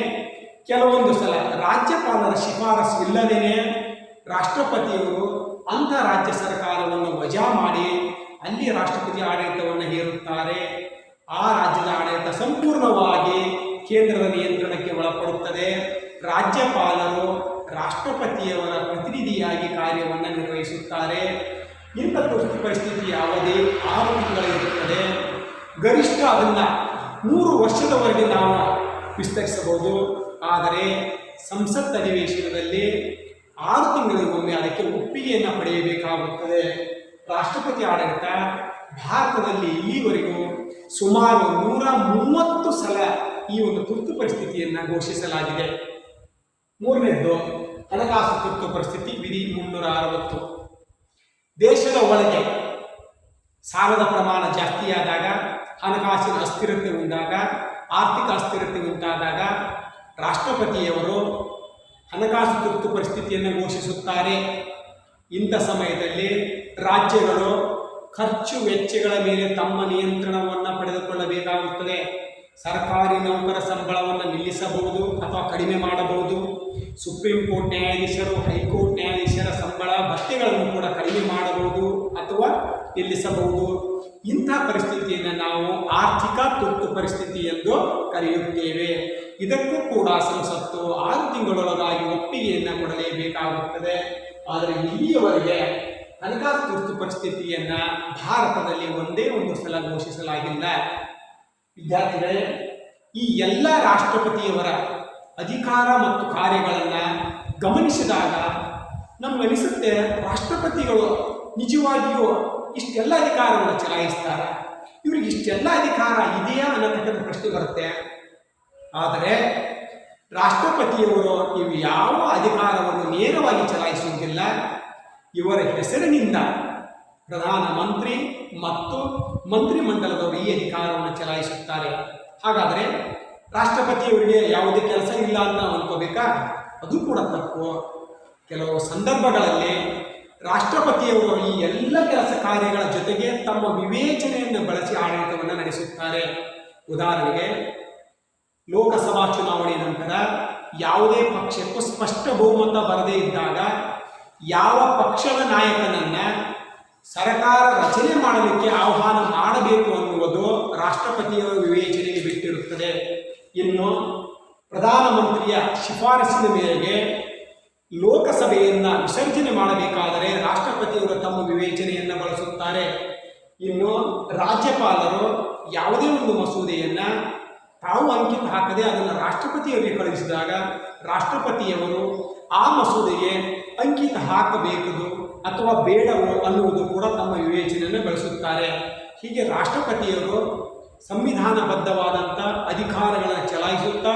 ಕೆಲವೊಂದು ಸಲ ರಾಜ್ಯಪಾಲರ ಶಿಫಾರಸು ಇಲ್ಲದೇ ರಾಷ್ಟ್ರಪತಿಯವರು ಅಂಥ ರಾಜ್ಯ ಸರ್ಕಾರವನ್ನು ವಜಾ ಮಾಡಿ ಅಲ್ಲಿ ರಾಷ್ಟ್ರಪತಿ ಆಡಳಿತವನ್ನು ಹೇರುತ್ತಾರೆ. ಆ ರಾಜ್ಯದ ಆಡಳಿತ ಸಂಪೂರ್ಣವಾಗಿ ಕೇಂದ್ರದ ನಿಯಂತ್ರಣಕ್ಕೆ ಒಳಪಡುತ್ತದೆ. ರಾಜ್ಯಪಾಲರು ರಾಷ್ಟ್ರಪತಿಯವರ ಪ್ರತಿನಿಧಿಯಾಗಿ ಕಾರ್ಯವನ್ನು ನಿರ್ವಹಿಸುತ್ತಾರೆ. ಇಂಥ ತುರ್ತು ಪರಿಸ್ಥಿತಿಯ ಅವಧಿ 6 ತಿಂಗಳಿರುತ್ತದೆ. ಗರಿಷ್ಠ ಅದನ್ನು 3 ವರ್ಷದವರೆಗೆ ನಾವು ವಿಸ್ತರಿಸಬಹುದು. ಆದರೆ ಸಂಸತ್ ಅಧಿವೇಶನದಲ್ಲಿ 6 ತಿಂಗಳಿಗೊಮ್ಮೆ ಅದಕ್ಕೆ ಒಪ್ಪಿಗೆಯನ್ನು ಪಡೆಯಬೇಕಾಗುತ್ತದೆ. ರಾಷ್ಟ್ರಪತಿ ಆಡಳಿತ ಭಾರತದಲ್ಲಿ ಈವರೆಗೂ ಸುಮಾರು 130 ಸಲ ಈ ಒಂದು ತುರ್ತು ಪರಿಸ್ಥಿತಿಯನ್ನು ಘೋಷಿಸಲಾಗಿದೆ. ಮೂರನೇದ್ದು ಹಣಕಾಸು ತುರ್ತು ಪರಿಸ್ಥಿತಿ ವಿಧಿ 360. ದೇಶದ ಒಳಗೆ ಸಾಲದ ಪ್ರಮಾಣ ಜಾಸ್ತಿಯಾದಾಗ, ಹಣಕಾಸಿನ ಅಸ್ಥಿರತೆ ಉಂಟಾಗ, ಆರ್ಥಿಕ ಅಸ್ಥಿರತೆ ಉಂಟಾದಾಗ ರಾಷ್ಟ್ರಪತಿಯವರು ಹಣಕಾಸು ತುರ್ತು ಪರಿಸ್ಥಿತಿಯನ್ನು ಘೋಷಿಸುತ್ತಾರೆ. ಇಂಥ ಸಮಯದಲ್ಲಿ ರಾಜ್ಯಗಳು ಖರ್ಚು ವೆಚ್ಚಗಳ ಮೇಲೆ ತಮ್ಮ ನಿಯಂತ್ರಣವನ್ನು ಪಡೆದುಕೊಳ್ಳಬೇಕಾಗುತ್ತದೆ. ಸರ್ಕಾರಿ ನೌಕರ ಸಂಬಳವನ್ನು ನಿಲ್ಲಿಸಬಹುದು ಅಥವಾ ಕಡಿಮೆ ಮಾಡಬಹುದು. ಸುಪ್ರೀಂ ಕೋರ್ಟ್ ನ್ಯಾಯಾಧೀಶರು, ಹೈಕೋರ್ಟ್ ನ್ಯಾಯಾಧೀಶರ ಸಂಬಳ ಭತ್ಯೆಗಳನ್ನು ಕೂಡ ಕಡಿಮೆ ಮಾಡಬಹುದು ಅಥವಾ ನಿಲ್ಲಿಸಬಹುದು. ಇಂಥ ಪರಿಸ್ಥಿತಿಯನ್ನು ನಾವು ಆರ್ಥಿಕ ತುರ್ತು ಪರಿಸ್ಥಿತಿ ಎಂದು ಕರೆಯುತ್ತೇವೆ. ಇದಕ್ಕೂ ಕೂಡ ಸಂಸತ್ತು 6 ತಿಂಗಳೊಳಗಾಗಿ ಒಪ್ಪಿಗೆಯನ್ನು ಕೊಡಲೇಬೇಕಾಗುತ್ತದೆ. ಆದರೆ ಇಲ್ಲಿಯವರೆಗೆ ಹಣಕಾಸು ತುರ್ತು ಪರಿಸ್ಥಿತಿಯನ್ನು ಭಾರತದಲ್ಲಿ ಒಂದೇ ಒಂದು ಸಲ ಘೋಷಿಸಲಾಗಿಲ್ಲ. ವಿದ್ಯಾರ್ಥಿಗಳೇ, ಈ ಎಲ್ಲ ರಾಷ್ಟ್ರಪತಿಯವರ ಅಧಿಕಾರ ಮತ್ತು ಕಾರ್ಯಗಳನ್ನು ಗಮನಿಸಿದಾಗ ನಮಗನಿಸುತ್ತೆ, ರಾಷ್ಟ್ರಪತಿಗಳು ನಿಜವಾಗಿಯೂ ಇಷ್ಟೆಲ್ಲ ಅಧಿಕಾರವನ್ನು ಚಲಾಯಿಸ್ತಾರೆ, ಇವರಿಗೆ ಇಷ್ಟೆಲ್ಲ ಅಧಿಕಾರ ಇದೆಯಾ ಅನ್ನತಕ್ಕಂಥ ಪ್ರಶ್ನೆ ಬರುತ್ತೆ. ಆದರೆ ರಾಷ್ಟ್ರಪತಿಯವರು ಇವು ಯಾವ ಅಧಿಕಾರವನ್ನು ನೇರವಾಗಿ ಚಲಾಯಿಸುವುದಿಲ್ಲ. ಇವರ ಹೆಸರಿನಿಂದ ಪ್ರಧಾನಮಂತ್ರಿ ಮತ್ತು ಮಂತ್ರಿಮಂಡಲದವರು ಈ ಅಧಿಕಾರವನ್ನು ಚಲಾಯಿಸುತ್ತಾರೆ. ಹಾಗಾದರೆ ರಾಷ್ಟ್ರಪತಿಯವರಿಗೆ ಯಾವುದೇ ಕೆಲಸ ಇಲ್ಲ ಅಂತ ಅನ್ಕೋಬೇಕಾ? ಅದು ಕೂಡ ತಪ್ಪು. ಕೆಲವು ಸಂದರ್ಭಗಳಲ್ಲಿ ರಾಷ್ಟ್ರಪತಿಯವರು ಈ ಎಲ್ಲ ಕೆಲಸ ಕಾರ್ಯಗಳ ಜೊತೆಗೆ ತಮ್ಮ ವಿವೇಚನೆಯನ್ನು ಬಳಸಿ ಆಡಳಿತವನ್ನು ನಡೆಸುತ್ತಾರೆ. ಉದಾಹರಣೆಗೆ, ಲೋಕಸಭಾ ಚುನಾವಣೆ ನಂತರ ಯಾವುದೇ ಪಕ್ಷಕ್ಕೂ ಸ್ಪಷ್ಟ ಬಹುಮತ ಬರದೇ ಇದ್ದಾಗ ಯಾವ ಪಕ್ಷದ ನಾಯಕನನ್ನು ಸರ್ಕಾರ ರಚನೆ ಮಾಡಲಿಕ್ಕೆ ಆಹ್ವಾನ ಮಾಡಬೇಕು ಅನ್ನುವುದು ರಾಷ್ಟ್ರಪತಿಯವರ ವಿವೇಚನೆಗೆ ಬಿಟ್ಟಿರುತ್ತದೆ. ಇನ್ನು ಪ್ರಧಾನಮಂತ್ರಿಯ ಶಿಫಾರಸಿನ ಮೇರೆಗೆ ಲೋಕಸಭೆಯನ್ನು ವಿಸರ್ಜನೆ ಮಾಡಬೇಕಾದರೆ ರಾಷ್ಟ್ರಪತಿಯವರು ತಮ್ಮ ವಿವೇಚನೆಯನ್ನು ಬಳಸುತ್ತಾರೆ. ಇನ್ನು ರಾಜ್ಯಪಾಲರು ಯಾವುದೇ ಒಂದು ಮಸೂದೆಯನ್ನು ತಾವು ಅಂಕಿತ ಹಾಕದೆ ಅದನ್ನು ರಾಷ್ಟ್ರಪತಿಯವರಿಗೆ ಕಳುಹಿಸಿದಾಗ ರಾಷ್ಟ್ರಪತಿಯವರು ಆ ಮಸೂದೆಗೆ ಅಂಕಿತ ಹಾಕಬೇಕು ಅಥವಾ ಬೇಡವೋ ಅನ್ನುವುದು ಕೂಡ ತಮ್ಮ ವಿವೇಚನೆಯನ್ನು ಬಳಸುತ್ತಾರೆ. ಹೀಗೆ ರಾಷ್ಟ್ರಪತಿಯವರು ಸಂವಿಧಾನಬದ್ಧವಾದಂಥ ಅಧಿಕಾರಗಳನ್ನು ಚಲಾಯಿಸುತ್ತಾ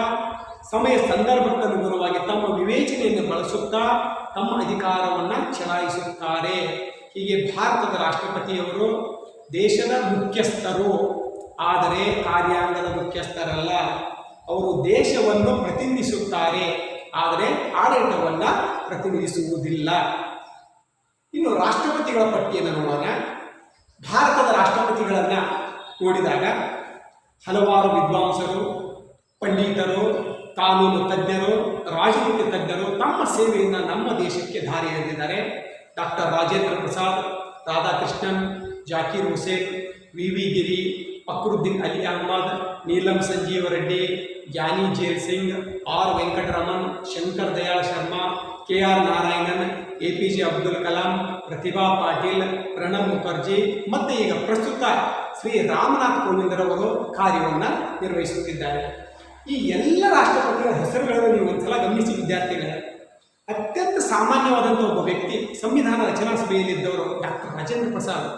ಸಮಯ ಸಂದರ್ಭಕ್ಕನುಗುಣವಾಗಿ ತಮ್ಮ ವಿವೇಚನೆಯನ್ನು ಬಳಸುತ್ತಾ ತಮ್ಮ ಅಧಿಕಾರವನ್ನು ಚಲಾಯಿಸುತ್ತಾರೆ. ಹೀಗೆ ಭಾರತದ ರಾಷ್ಟ್ರಪತಿಯವರು ದೇಶದ ಮುಖ್ಯಸ್ಥರು, ಆದರೆ ಕಾರ್ಯಾಂಗದ ಮುಖ್ಯಸ್ಥರಲ್ಲ. ಅವರು ದೇಶವನ್ನು ಪ್ರತಿನಿಧಿಸುತ್ತಾರೆ, ಆದರೆ ಆಡಳಿತವನ್ನು ಪ್ರತಿನಿಧಿಸುವುದಿಲ್ಲ. ಇನ್ನು ರಾಷ್ಟ್ರಪತಿಗಳ ಪಟ್ಟಿಯನ್ನು ನೋಡೋಣ. ಭಾರತದ ರಾಷ್ಟ್ರಪತಿಗಳನ್ನು ನೋಡಿದಾಗ ಹಲವಾರು ವಿದ್ವಾಂಸರು, ಪಂಡಿತರು, ಕಾನೂನು ತಜ್ಞರು, ರಾಜನೀತಿ ತಜ್ಞರು ತಮ್ಮ ಸೇವೆಯನ್ನು ನಮ್ಮ ದೇಶಕ್ಕೆ ದಾರಿ ಎರೆದಿದ್ದಾರೆ. Doctor Rajendra Prasad, Radhakrishnan, Zakir Hussain, V Giri, Fakhruddin Ali Ahmed, Neelam Sanjeeva Reddy, Giani Zail Singh, R Venkataraman, Shankar Dayal Sharma, K R. Narayanan, APJ Abdul Kalam, Pratibha Patil, Pranab Mukherjee ಮತ್ತು ಈಗ ಪ್ರಸ್ತುತ ಶ್ರೀ ರಾಮನಾಥ್ ಕೋವಿಂದರವರು ಕಾರ್ಯವನ್ನು ನಿರ್ವಹಿಸುತ್ತಿದ್ದಾರೆ. ಈ ಎಲ್ಲ ರಾಷ್ಟ್ರಪತಿಗಳ ಹೆಸರುಗಳನ್ನು ನೀವು ಒಂದ್ಸಲ ಗಮನಿಸಿ ವಿದ್ಯಾರ್ಥಿಗಳೇ. ಅತ್ಯಂತ ಸಾಮಾನ್ಯವಾದಂಥ ಒಬ್ಬ ವ್ಯಕ್ತಿ, ಸಂವಿಧಾನ ರಚನಾ ಸಭೆಯಲ್ಲಿದ್ದವರು ಡಾಕ್ಟರ್ ರಾಜೇಂದ್ರ ಪ್ರಸಾದ್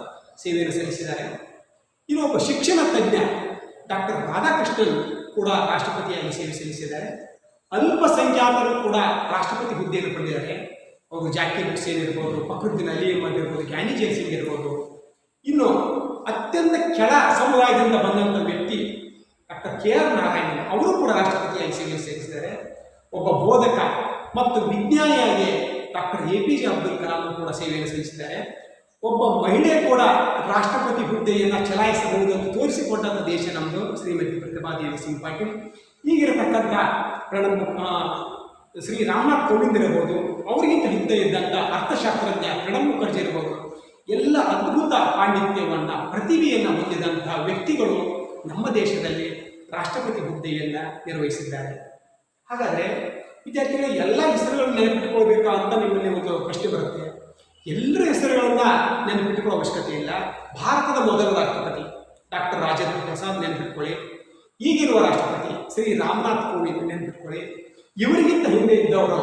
ಸೇವೆಯನ್ನು ಸಲ್ಲಿಸಿದ್ದಾರೆ. ಇನ್ನೊಬ್ಬ ಶಿಕ್ಷಣ ತಜ್ಞ ಡಾಕ್ಟರ್ ರಾಧಾಕೃಷ್ಣನ್ ಕೂಡ ರಾಷ್ಟ್ರಪತಿಯಾಗಿ ಸೇವೆ ಸಲ್ಲಿಸಿದ್ದಾರೆ. ಅಲ್ಪಸಂಖ್ಯಾತರು ಕೂಡ ರಾಷ್ಟ್ರಪತಿ ಹುದ್ದೆಯನ್ನು ಪಡೆದಿದ್ದಾರೆ. ಅವರು ಜಾಕೀರ್ ಹುಸೇನ್ ಇರ್ಬೋದು, ಫಕ್ರುದ್ದೀನ್ ಅಲಿ ಅಹ್ಮದ್ ಇರ್ಬೋದು, ಜ್ಞಾನಿ ಜೇಲ್ ಸಿಂಗ್ ಇರ್ಬೋದು. ಇನ್ನು ಅತ್ಯಂತ ಕೆಳ ಸಮುದಾಯದಿಂದ ಬಂದಂಥ ವ್ಯಕ್ತಿ ಡಾಕ್ಟರ್ ಕೆ.ಆರ್. ನಾರಾಯಣನ್, ಅವರು ಕೂಡ ರಾಷ್ಟ್ರಪತಿಯಾಗಿ ಸೇವೆ ಸಲ್ಲಿಸಿದ್ದಾರೆ. ಒಬ್ಬ ಬೋಧಕ ಮತ್ತು ವಿಜ್ಞಾನಿಯಾಗಿ ಡಾಕ್ಟರ್ APJ ಅಬ್ದುಲ್ ಕಲಾಂ ಕೂಡ ಸೇವೆಯನ್ನು ಸಲ್ಲಿಸಿದ್ದಾರೆ. ಒಬ್ಬ ಮಹಿಳೆ ಕೂಡ ರಾಷ್ಟ್ರಪತಿ ಹುದ್ದೆಯನ್ನು ಚಲಾಯಿಸಬಹುದು ಅಂತ ತೋರಿಸಿಕೊಂಡಂಥ ದೇಶ ನಮ್ಮದು, ಶ್ರೀಮತಿ ಪ್ರತಿಭಾ ದೇವಿ ಸಿಂಗ್ ಪಾಟೀಲ್. ಈಗಿರತಕ್ಕಂಥ ಶ್ರೀ ರಾಮನಾಥ್ ಕೋವಿಂದ್ ಇರಬಹುದು, ಅವರಿಗಿಂತ ಹಿಂದೆ ಇದ್ದಂಥ ಅರ್ಥಶಾಸ್ತ್ರಜ್ಞ ಪ್ರಣಬ್ ಮುಖರ್ಜಿ ಇರಬಹುದು. ಎಲ್ಲ ಅದ್ಭುತ ಪಾಂಡಿತ್ಯವನ್ನು, ಪ್ರತಿಭೆಯನ್ನು ಹೊಂದಿದಂಥ ವ್ಯಕ್ತಿಗಳು ನಮ್ಮ ದೇಶದಲ್ಲಿ ರಾಷ್ಟ್ರಪತಿ ಹುದ್ದೆಯನ್ನು ನಿರ್ವಹಿಸಿದ್ದಾರೆ. ಹಾಗಾದರೆ ವಿದ್ಯಾರ್ಥಿಗಳು ಎಲ್ಲ ಹೆಸರುಗಳನ್ನು ನೆನಪಿಟ್ಟುಕೊಳ್ಬೇಕಾ ಅಂತ ನಿಮ್ಮಲ್ಲಿ ಒಂದು ಪ್ರಶ್ನೆ ಬರುತ್ತೆ. ಎಲ್ಲರ ಹೆಸರುಗಳನ್ನು ನೆನಪಿಟ್ಟುಕೊಳ್ಳೋ ಅವಶ್ಯಕತೆ ಇಲ್ಲ. ಭಾರತದ ಮೊದಲ ರಾಷ್ಟ್ರಪತಿ ಡಾಕ್ಟರ್ ರಾಜೇಂದ್ರ ಪ್ರಸಾದ್ ನೆನಪಿಟ್ಕೊಳ್ಳಿ. ಈಗಿರುವ ರಾಷ್ಟ್ರಪತಿ ಶ್ರೀ ರಾಮನಾಥ್ ಕೋವಿಂದ್ ನೆನಪಿಟ್ಕೊಳ್ಳಿ. ಇವರಿಗಿಂತ ಹಿಂದೆ ಇದ್ದವರು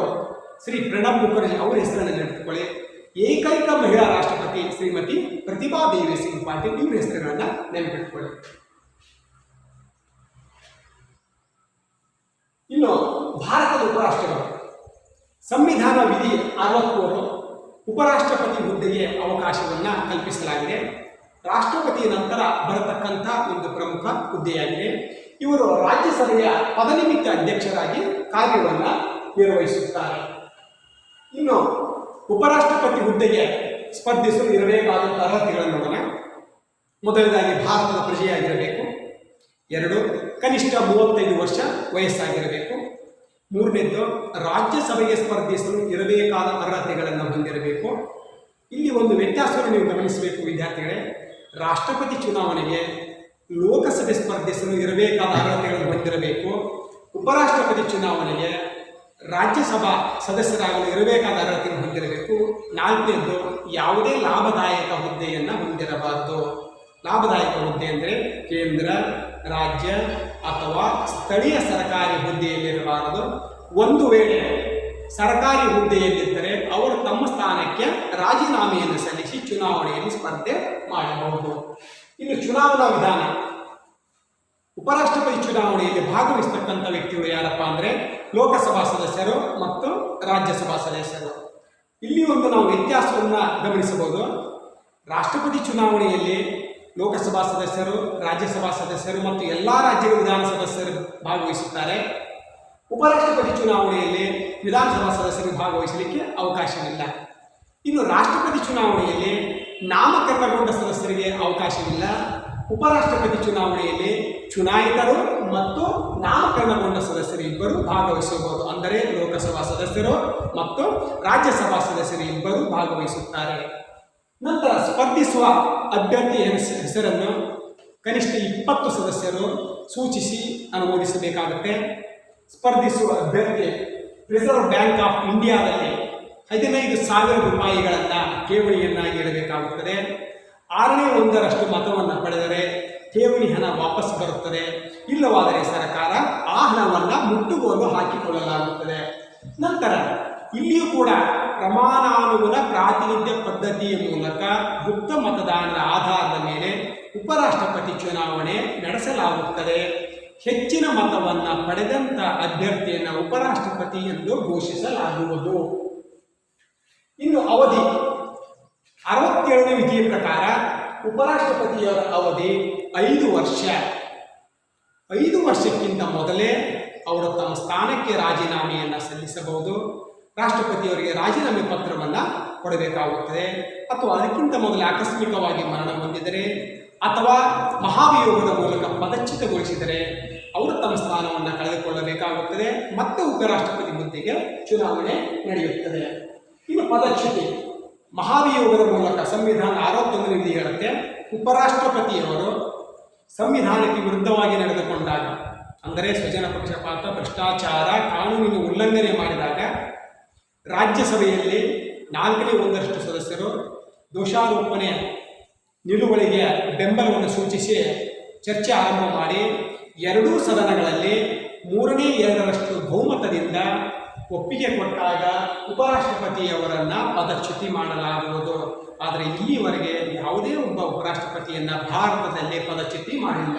ಶ್ರೀ ಪ್ರಣಬ್ ಮುಖರ್ಜಿ ಅವರ ಹೆಸರನ್ನು ನೆನಪಿಟ್ಕೊಳ್ಳಿ. ಏಕೈಕ ಮಹಿಳಾ ರಾಷ್ಟ್ರಪತಿ ಶ್ರೀಮತಿ ಪ್ರತಿಭಾ ದೇವಿ ಸಿಂಗ್ ಪಾಟೀಲ್, ಇವರ ಹೆಸರುಗಳನ್ನು ನೆನಪಿಟ್ಕೊಳ್ಳಿ. ಇನ್ನು ಭಾರತದ ಉಪರಾಷ್ಟ್ರಪತಿ ಸಂವಿಧಾನ ವಿಧಿ 63 ಉಪರಾಷ್ಟ್ರಪತಿ ಹುದ್ದೆಗೆ ಅವಕಾಶವನ್ನು ಕಲ್ಪಿಸಲಾಗಿದೆ. ರಾಷ್ಟ್ರಪತಿಯ ನಂತರ ಬರತಕ್ಕಂಥ ಒಂದು ಪ್ರಮುಖ ಹುದ್ದೆಯಾಗಿದೆ. ಇವರು ರಾಜ್ಯಸಭೆಯ ಪದನಿಮಿತ್ತ ಅಧ್ಯಕ್ಷರಾಗಿ ಕಾರ್ಯವನ್ನು ನಿರ್ವಹಿಸುತ್ತಾರೆ. ಇನ್ನು ಉಪರಾಷ್ಟ್ರಪತಿ ಹುದ್ದೆಗೆ ಸ್ಪರ್ಧಿಸಲು ಇರಬೇಕಾದಂಥ ಅರ್ಹತೆಗಳನ್ನು ನೋಡೋಣ. ಮೊದಲನೇದಾಗಿ ಭಾರತದ ಪ್ರಜೆಯಾಗಿರಬೇಕು. 2, ಕನಿಷ್ಠ 35 ವರ್ಷ ವಯಸ್ಸಾಗಿರಬೇಕು. 3ನೇದ್ದು, ರಾಜ್ಯಸಭೆಗೆ ಸ್ಪರ್ಧಿಸಲು ಇರಬೇಕಾದ ಅರ್ಹತೆಗಳನ್ನು ಹೊಂದಿರಬೇಕು. ಇಲ್ಲಿ ಒಂದು ವ್ಯತ್ಯಾಸವನ್ನು ನೀವು ಗಮನಿಸಬೇಕು ವಿದ್ಯಾರ್ಥಿಗಳೇ. ರಾಷ್ಟ್ರಪತಿ ಚುನಾವಣೆಗೆ ಲೋಕಸಭೆ ಸ್ಪರ್ಧಿಸಲು ಇರಬೇಕಾದ ಅರ್ಹತೆಗಳನ್ನು ಹೊಂದಿರಬೇಕು. ಉಪರಾಷ್ಟ್ರಪತಿ ಚುನಾವಣೆಗೆ ರಾಜ್ಯಸಭಾ ಸದಸ್ಯರಾಗಲು ಇರಬೇಕಾದ ಅರ್ಹತೆಯನ್ನು ಹೊಂದಿರಬೇಕು. 4ನೇದ್ದು, ಯಾವುದೇ ಲಾಭದಾಯಕ ಹುದ್ದೆಯನ್ನು ಹೊಂದಿರಬಾರದು. ಲಾಭದಾಯಕ ಹುದ್ದೆ ಅಂದರೆ ಕೇಂದ್ರ, ರಾಜ್ಯ ಅಥವಾ ಸ್ಥಳೀಯ ಸರ್ಕಾರಿ ಹುದ್ದೆಯಲ್ಲಿರಬಾರದು. ಒಂದು ವೇಳೆ ಸರ್ಕಾರಿ ಹುದ್ದೆಯಲ್ಲಿದ್ದರೆ ಅವರು ತಮ್ಮ ಸ್ಥಾನಕ್ಕೆ ರಾಜೀನಾಮೆಯನ್ನು ಸಲ್ಲಿಸಿ ಚುನಾವಣೆಯಲ್ಲಿ ಸ್ಪರ್ಧೆ ಮಾಡಬಹುದು. ಇನ್ನು ಚುನಾವಣಾ ವಿಧಾನ, ಉಪರಾಷ್ಟ್ರಪತಿ ಚುನಾವಣೆಯಲ್ಲಿ ಭಾಗವಹಿಸತಕ್ಕಂಥ ವ್ಯಕ್ತಿಗಳು ಯಾರಪ್ಪ ಅಂದರೆ ಲೋಕಸಭಾ ಸದಸ್ಯರು ಮತ್ತು ರಾಜ್ಯಸಭಾ ಸದಸ್ಯರು. ಇಲ್ಲಿ ಒಂದು ನಾವು ವ್ಯತ್ಯಾಸವನ್ನು ಗಮನಿಸಬಹುದು. ರಾಷ್ಟ್ರಪತಿ ಚುನಾವಣೆಯಲ್ಲಿ ಲೋಕಸಭಾ ಸದಸ್ಯರು, ರಾಜ್ಯಸಭಾ ಸದಸ್ಯರು ಮತ್ತು ಎಲ್ಲ ರಾಜ್ಯಗಳ ವಿಧಾನಸಭಾ ಸದಸ್ಯರು ಭಾಗವಹಿಸುತ್ತಾರೆ. ಉಪರಾಷ್ಟ್ರಪತಿ ಚುನಾವಣೆಯಲ್ಲಿ ವಿಧಾನಸಭಾ ಸದಸ್ಯರು ಭಾಗವಹಿಸಲಿಕ್ಕೆ ಅವಕಾಶವಿಲ್ಲ. ಇನ್ನು ರಾಷ್ಟ್ರಪತಿ ಚುನಾವಣೆಯಲ್ಲಿ ನಾಮಕರಣಗೊಂಡ ಸದಸ್ಯರಿಗೆ ಅವಕಾಶವಿಲ್ಲ. ಉಪರಾಷ್ಟ್ರಪತಿ ಚುನಾವಣೆಯಲ್ಲಿ ಚುನಾಯಿತರು ಮತ್ತು ನಾಮಕರಣಗೊಂಡ ಸದಸ್ಯರು ಇಬ್ಬರು ಭಾಗವಹಿಸಬಹುದು. ಅಂದರೆ ಲೋಕಸಭಾ ಸದಸ್ಯರು ಮತ್ತು ರಾಜ್ಯಸಭಾ ಸದಸ್ಯರು ಇಬ್ಬರು ಭಾಗವಹಿಸುತ್ತಾರೆ. ನಂತರ ಸ್ಪರ್ಧಿಸುವ ಅಭ್ಯರ್ಥಿಯ ಹೆಸರನ್ನು ಕನಿಷ್ಠ 20 ಸದಸ್ಯರು ಸೂಚಿಸಿ ಅನುಮೋದಿಸಬೇಕಾಗುತ್ತೆ. ಸ್ಪರ್ಧಿಸುವ ಅಭ್ಯರ್ಥಿ ರಿಸರ್ವ್ ಬ್ಯಾಂಕ್ ಆಫ್ ಇಂಡಿಯಾದಲ್ಲಿ 15,000 ರೂಪಾಯಿಗಳನ್ನು ಠೇವಣಿಯನ್ನಾಗಿ ಇಡಬೇಕಾಗುತ್ತದೆ. 1/6 ಮತವನ್ನು ಪಡೆದರೆ ಠೇವಣಿ ಹಣ ವಾಪಸ್ ಬರುತ್ತದೆ. ಇಲ್ಲವಾದರೆ ಸರ್ಕಾರ ಆ ಹಣವನ್ನು ಮುಟ್ಟುಗೋಲು ಹಾಕಿಕೊಳ್ಳಲಾಗುತ್ತದೆ. ನಂತರ ಇಲ್ಲಿಯೂ ಕೂಡ ಪ್ರಮಾಣಾನುಗುಣ ಪ್ರಾತಿನಿಧ್ಯ ಪದ್ಧತಿಯ ಮೂಲಕ ಗುಪ್ತ ಮತದಾನದ ಆಧಾರದ ಮೇಲೆ ಉಪರಾಷ್ಟ್ರಪತಿ ಚುನಾವಣೆ ನಡೆಸಲಾಗುತ್ತದೆ. ಹೆಚ್ಚಿನ ಮತವನ್ನು ಪಡೆದಂಥ ಅಭ್ಯರ್ಥಿಯನ್ನು ಉಪರಾಷ್ಟ್ರಪತಿ ಎಂದು ಘೋಷಿಸಲಾಗುವುದು. ಇನ್ನು ಅವಧಿ 67ನೇ ವಿಧಿಯ ಪ್ರಕಾರ ಉಪರಾಷ್ಟ್ರಪತಿಯವರ ಅವಧಿ 5 ವರ್ಷ. 5 ವರ್ಷಕ್ಕಿಂತ ಮೊದಲೇ ಅವರು ತಮ್ಮ ಸ್ಥಾನಕ್ಕೆ ರಾಜೀನಾಮೆಯನ್ನು ಸಲ್ಲಿಸಬಹುದು. ರಾಷ್ಟ್ರಪತಿಯವರಿಗೆ ರಾಜೀನಾಮೆ ಪತ್ರವನ್ನು ಕೊಡಬೇಕಾಗುತ್ತದೆ. ಅಥವಾ ಅದಕ್ಕಿಂತ ಮೊದಲೇ ಆಕಸ್ಮಿಕವಾಗಿ ಮರಣ ಹೊಂದಿದರೆ ಅಥವಾ ಮಹಾಭಿಯೋಗದ ಮೂಲಕ ಪದಚ್ಯುತಗೊಳಿಸಿದರೆ ಅವರು ತಮ್ಮ ಸ್ಥಾನವನ್ನು ಕಳೆದುಕೊಳ್ಳಬೇಕಾಗುತ್ತದೆ. ಮತ್ತೆ ಉಪರಾಷ್ಟ್ರಪತಿ ಹುದ್ದೆಗೆ ಚುನಾವಣೆ ನಡೆಯುತ್ತದೆ. ಇನ್ನು ಪದಚ್ಯುತಿ, ಮಹಾಭಿಯೋಗದ ಮೂಲಕ ಸಂವಿಧಾನ 61 ವಿಧಿ ಹೇಳುತ್ತೆ, ಉಪರಾಷ್ಟ್ರಪತಿಯವರು ಸಂವಿಧಾನಕ್ಕೆ ವಿರುದ್ಧವಾಗಿ ನಡೆದುಕೊಂಡಾಗ, ಅಂದರೆ ಸ್ವಜನ ಪಕ್ಷಪಾತ, ಭ್ರಷ್ಟಾಚಾರ, ಕಾನೂನಿನ ಉಲ್ಲಂಘನೆ ಮಾಡಿದಾಗ ರಾಜ್ಯಸಭೆಯಲ್ಲಿ 4/1 ಸದಸ್ಯರು ದೋಷಾರೋಪಣೆ ನಿಲುವಳಿಗೆ ಬೆಂಬಲವನ್ನು ಸೂಚಿಸಿ ಚರ್ಚೆ ಆರಂಭ ಮಾಡಿ ಎರಡೂ ಸದನಗಳಲ್ಲಿ 3/2 ಬಹುಮತದಿಂದ ಒಪ್ಪಿಗೆ ಕೊಟ್ಟಾಗ ಉಪರಾಷ್ಟ್ರಪತಿಯವರನ್ನು ಪದಚ್ಯುತಿ ಮಾಡಲಾಗುವುದು. ಆದರೆ ಇಲ್ಲಿವರೆಗೆ ಯಾವುದೇ ಒಬ್ಬ ಉಪರಾಷ್ಟ್ರಪತಿಯನ್ನು ಭಾರತದಲ್ಲಿ ಪದಚ್ಯುತಿ ಮಾಡಿಲ್ಲ.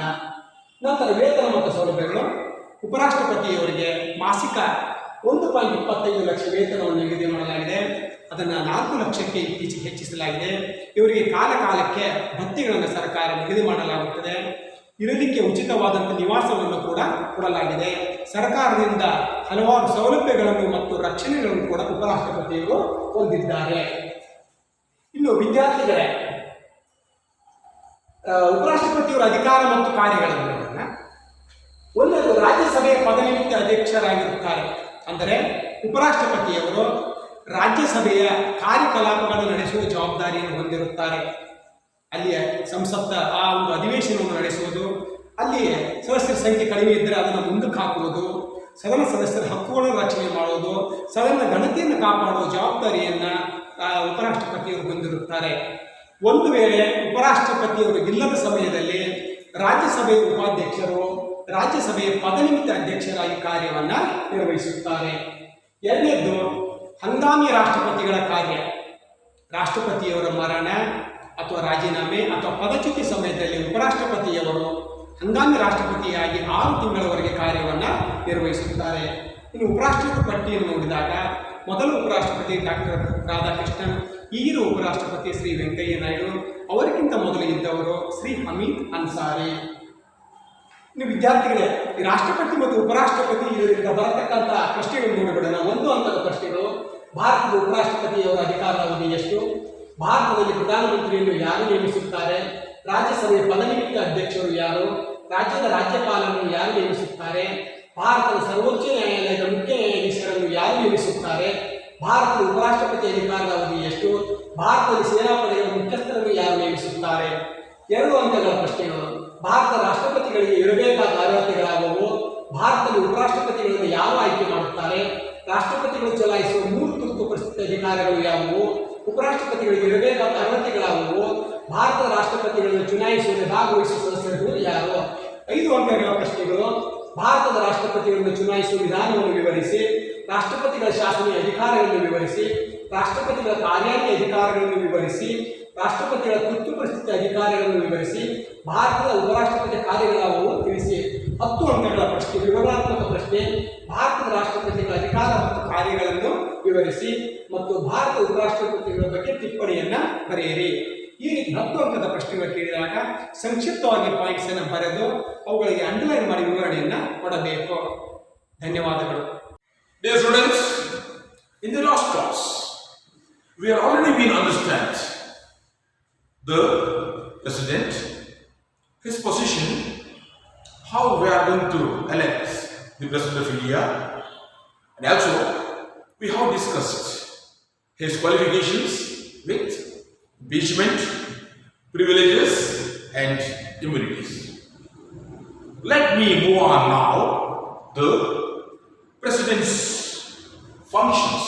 ನಂತರ ವೇತನ ಮತ್ತು ಸೌಲಭ್ಯಗಳು, ಉಪರಾಷ್ಟ್ರಪತಿಯವರಿಗೆ ಮಾಸಿಕ 1.25 ಲಕ್ಷ ವೇತನವನ್ನು ನಿಗದಿ ಮಾಡಲಾಗಿದೆ. ಅದನ್ನು 4 ಲಕ್ಷಕ್ಕೆ ಇತ್ತೀಚೆಗೆ ಹೆಚ್ಚಿಸಲಾಗಿದೆ. ಇವರಿಗೆ ಕಾಲಕಾಲಕ್ಕೆ ಭತ್ಯೆಗಳನ್ನು ಸರ್ಕಾರ ನಿಗದಿ ಮಾಡಲಾಗುತ್ತದೆ. ಇರಲಿಕ್ಕೆ ಉಚಿತವಾದಂಥ ನಿವಾಸವನ್ನು ಕೂಡ ಕೊಡಲಾಗಿದೆ. ಸರ್ಕಾರದಿಂದ ಹಲವಾರು ಸೌಲಭ್ಯಗಳನ್ನು ಮತ್ತು ರಕ್ಷಣೆಗಳನ್ನು ಕೂಡ ಉಪರಾಷ್ಟ್ರಪತಿಯವರು ಹೊಂದಿದ್ದಾರೆ. ಇನ್ನು ವಿದ್ಯಾರ್ಥಿಗಳೇ, ಉಪರಾಷ್ಟ್ರಪತಿಯವರ ಅಧಿಕಾರ ಮತ್ತು ಕಾರ್ಯಗಳನ್ನು ಒಂದೊಂದು ರಾಜ್ಯಸಭೆಯ ಪದನಿಮಿತ್ತ ಅಧ್ಯಕ್ಷರಾಗಿರುತ್ತಾರೆ. ಅಂದರೆ ಉಪರಾಷ್ಟ್ರಪತಿಯವರು ರಾಜ್ಯಸಭೆಯ ಕಾರ್ಯಕಲಾಪಗಳನ್ನು ನಡೆಸುವ ಜವಾಬ್ದಾರಿಯನ್ನು ಹೊಂದಿರುತ್ತಾರೆ. ಅಲ್ಲಿಯ ಸಂಸತ್ತ ಆ ಒಂದು ಅಧಿವೇಶನವನ್ನು ನಡೆಸುವುದು, ಅಲ್ಲಿ ಸದಸ್ಯರ ಸಂಖ್ಯೆ ಕಡಿಮೆ ಇದ್ದರೆ ಅದನ್ನು ಮುಂದಕ್ಕೆ ಹಾಕುವುದು, ಸದನ ಸದಸ್ಯರ ಹಕ್ಕುಗಳನ್ನು ರಕ್ಷಣೆ ಮಾಡುವುದು, ಸದನದ ಘನತೆಯನ್ನು ಕಾಪಾಡುವ ಜವಾಬ್ದಾರಿಯನ್ನು ಉಪರಾಷ್ಟ್ರಪತಿಯವರು ಹೊಂದಿರುತ್ತಾರೆ. ಒಂದು ವೇಳೆ ಉಪರಾಷ್ಟ್ರಪತಿಯವರು ಇಲ್ಲದ ಸಮಯದಲ್ಲಿ ರಾಜ್ಯಸಭೆಯ ಉಪಾಧ್ಯಕ್ಷರು ರಾಜ್ಯಸಭೆಯ ಪದನಿಮಿತ್ತ ಅಧ್ಯಕ್ಷರಾಗಿ ಕಾರ್ಯವನ್ನು ನಿರ್ವಹಿಸುತ್ತಾರೆ. ಎರಡನೇದ್ದು ಹಂಗಾಮಿ ರಾಷ್ಟ್ರಪತಿಗಳ ಕಾರ್ಯ. ರಾಷ್ಟ್ರಪತಿಯವರ ಮರಣ ಅಥವಾ ರಾಜೀನಾಮೆ ಅಥವಾ ಪದಚ್ಯುತಿ ಸಮಯದಲ್ಲಿ ಉಪರಾಷ್ಟ್ರಪತಿಯವರು ಹಂಗಾಮಿ ರಾಷ್ಟ್ರಪತಿಯಾಗಿ 6 ತಿಂಗಳವರೆಗೆ ಕಾರ್ಯವನ್ನು ನಿರ್ವಹಿಸುತ್ತಾರೆ. ಇನ್ನು ಉಪರಾಷ್ಟ್ರಪತಿ ಪಟ್ಟಿಯನ್ನು ನೋಡಿದಾಗ ಮೊದಲ ಉಪರಾಷ್ಟ್ರಪತಿ ಡಾಕ್ಟರ್ ರಾಧಾಕೃಷ್ಣನ್, ಈಗಿರುವ ಉಪರಾಷ್ಟ್ರಪತಿ ಶ್ರೀ ವೆಂಕಯ್ಯ ನಾಯ್ಡು, ಅವರಿಗಿಂತ ಮೊದಲು ಇದ್ದವರು ಶ್ರೀ ಹಮೀದ್ ಅನ್ಸಾರಿ. ಇನ್ನು ವಿದ್ಯಾರ್ಥಿಗಳೇ, ಈ ರಾಷ್ಟ್ರಪತಿ ಮತ್ತು ಉಪರಾಷ್ಟ್ರಪತಿ ಇವರಿಂದ ಬರತಕ್ಕಂಥ ಪ್ರಶ್ನೆಗಳು ನೋಡಿಬಿಡೋಣ. 1 ಅಂಕದ ಪ್ರಶ್ನೆಗಳು. ಭಾರತದ ಉಪರಾಷ್ಟ್ರಪತಿಯವರ ಅಧಿಕಾರಾವಧಿ ಎಷ್ಟು? ಭಾರತದಲ್ಲಿ ಪ್ರಧಾನಮಂತ್ರಿಯನ್ನು ಯಾರು ನೇಮಿಸುತ್ತಾರೆ? ರಾಜ್ಯಸಭೆಯ ಪದನಿಮಿತ್ತ ಅಧ್ಯಕ್ಷರು ಯಾರು? ರಾಜ್ಯದ ರಾಜ್ಯಪಾಲರನ್ನು ಯಾರು ನೇಮಿಸುತ್ತಾರೆ? ಭಾರತದ ಸರ್ವೋಚ್ಚ ನ್ಯಾಯಾಲಯದ ಮುಖ್ಯ ನ್ಯಾಯಾಧೀಶರನ್ನು ಯಾರು ನೇಮಿಸುತ್ತಾರೆ? ಭಾರತದ ಉಪರಾಷ್ಟ್ರಪತಿ ಅಧಿಕಾರದ ಅವಧಿ ಎಷ್ಟು? ಭಾರತದಲ್ಲಿ ಸೇನಾಪಡೆಗಳ ಮುಖ್ಯಸ್ಥರನ್ನು ಯಾರು ನೇಮಿಸುತ್ತಾರೆ? 2 ಅಂಕಗಳ ಪ್ರಶ್ನೆಗಳು. ಭಾರತ ರಾಷ್ಟ್ರಪತಿಗಳಿಗೆ ಇರಬೇಕಾದ ಅರ್ಹತೆಗಳಾಗುವು? ಭಾರತದಲ್ಲಿ ಉಪರಾಷ್ಟ್ರಪತಿಗಳನ್ನು ಯಾರು ಆಯ್ಕೆ ಮಾಡುತ್ತಾರೆ? ರಾಷ್ಟ್ರಪತಿಗಳು ಚಲಾಯಿಸುವ 3 ತುರ್ತು ಪರಿಸ್ಥಿತಿ ಅಧಿಕಾರಗಳು ಯಾವುವು? ಉಪರಾಷ್ಟ್ರಪತಿಗಳಿಗೆ ಇರಬೇಕಾದ ಅರ್ಹತೆಗಳಾಗುವು? ಭಾರತದ ರಾಷ್ಟ್ರಪತಿಗಳನ್ನು ಚುನಾಯಿಸುವಲ್ಲಿ ಭಾಗವಹಿಸುವ ಸದಸ್ಯರು ಯಾರು? 5 ಅಂಕಗಳ ಪ್ರಶ್ನೆಗಳು. ಭಾರತದ ರಾಷ್ಟ್ರಪತಿಗಳನ್ನು ಚುನಾಯಿಸುವ ವಿಧಾನವನ್ನು ವಿವರಿಸಿ. ರಾಷ್ಟ್ರಪತಿಗಳ ಶಾಸನೀಯ ಅಧಿಕಾರಗಳನ್ನು ವಿವರಿಸಿ. ರಾಷ್ಟ್ರಪತಿಗಳ ಕಾರ್ಯಾಲಯ ಅಧಿಕಾರಗಳನ್ನು ವಿವರಿಸಿ. ರಾಷ್ಟ್ರಪತಿಗಳ ತುರ್ತು ಪರಿಸ್ಥಿತಿ ಅಧಿಕಾರಗಳನ್ನು ವಿವರಿಸಿ. ಭಾರತದ ಉಪರಾಷ್ಟ್ರಪತಿ ಕಾರ್ಯಗಳಾವುವು ತಿಳಿಸಿ. 10 ಅಂಕಗಳ ಪ್ರಶ್ನೆ, ವಿವರಣಾತ್ಮಕ ಪ್ರಶ್ನೆ. ಭಾರತದ ರಾಷ್ಟ್ರಪತಿಗಳ ಅಧಿಕಾರ ಮತ್ತು ಕಾರ್ಯಗಳನ್ನು ವಿವರಿಸಿ ಮತ್ತು ಭಾರತದ ಉಪರಾಷ್ಟ್ರಪತಿಗಳ ಬಗ್ಗೆ ಟಿಪ್ಪಣಿಯನ್ನು ಬರೆಯಿರಿ. ಈ ರೀತಿ 10 ಅಂಕದ ಪ್ರಶ್ನೆಗಳು ಕೇಳಿದಾಗ ಸಂಕ್ಷಿಪ್ತವಾಗಿ ಪಾಯಿಂಟ್ಸ್ ಅನ್ನು ಬರೆದು ಅವುಗಳಿಗೆ ಅಂಡರ್ಲೈನ್ ಮಾಡಿ ವಿವರಣೆಯನ್ನು ಕೊಡಬೇಕು. ಧನ್ಯವಾದಗಳು. Dear students, in the last class, we have already been understand the president, his position, how we are going to elect the president of India, and also we have discussed his qualifications with impeachment, privileges and immunities. Let me move on now the president's functions.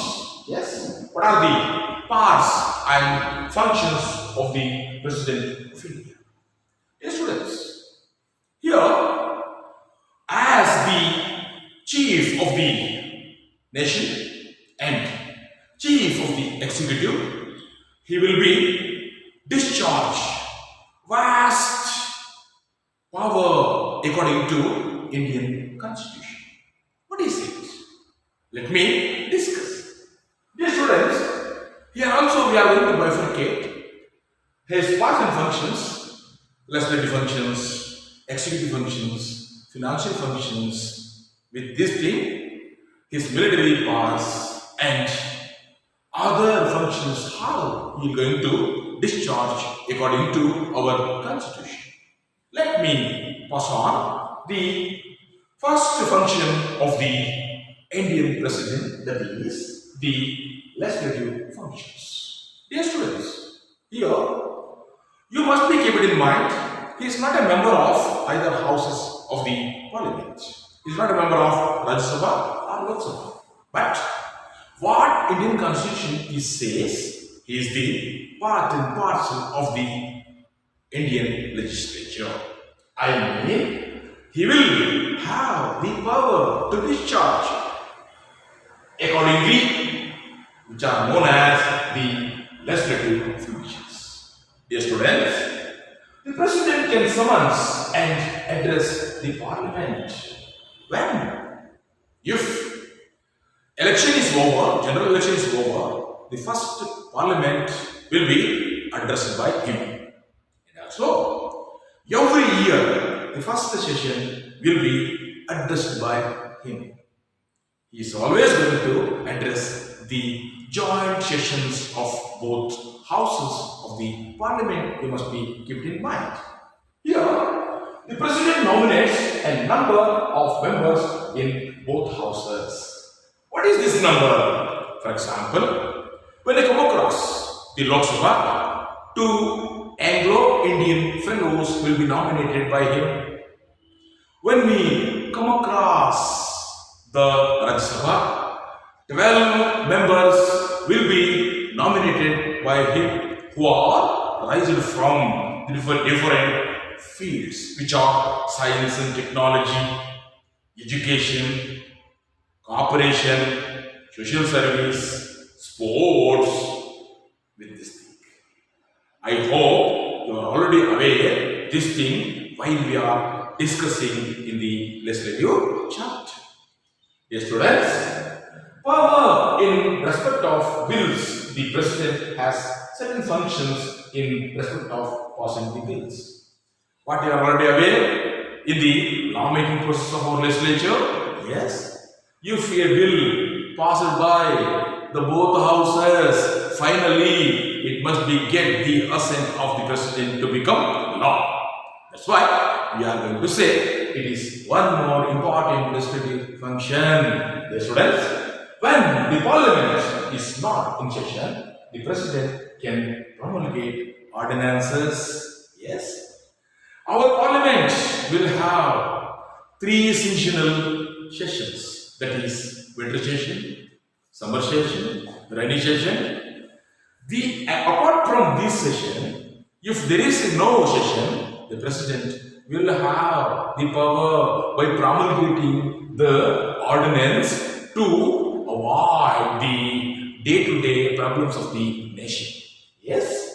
Yes, what are the parts and functions of the president of India? Yes, students, here as the chief of the nation and chief of the executive, he will be discharge vast power according to Indian Constitution. What is it? Let me discuss. Dear students, here also we are going to bifurcate His parts and functions, legislative functions, executive functions, financial functions, with this thing, his military powers and other functions, how he is going to discharge according to our constitution. Let me pass on the first function of the Indian president, that is the legislative functions. Dear students, here you must be kept in mind, he is not a member of either houses of the parliament. He is not a member of Rajya Sabha or Lok Sabha. But what Indian constitution says, he is the part and parcel of the Indian legislature. I mean, he will have the power to discharge accordingly, which are known as the legislative functions. Dear students, the president can summons and address the parliament when, if election is over, general election is over, the first parliament will be addressed by him. And also, every year, the first session will be addressed by him. He is always going to address the joint sessions of both houses of the parliament. You must be kept in mind. Here, the president nominates a number of members in both houses. What is this number? For example, when I come across the Lok Sabha, 2 Anglo-Indian fellows will be nominated by him. When we come across the Rajya Sabha, 12 members will be nominated by him who are rising from different fields, which are science and technology, education, cooperation, social service, sports, with this thing. I hope you are already aware this thing while we are discussing in the legislative chapter. Dear students, power in respect of bills, the president has certain functions in respect of passing the bills. What you are already aware in the lawmaking process of our legislature? Yes. If a bill passes by the both houses, finally it must be get the assent of the president to become law. That's why we are going to say it is one more important legislative function. Dear students, when the parliament is not in session, the president can promulgate ordinances. Yes. Our parliament will have 3 seasonal sessions, that is winter session, summer session, rainy session. Apart from this session, if there is no session, the president will have the power by promulgating the ordinance to avoid the day-to-day problems of the nation. Yes.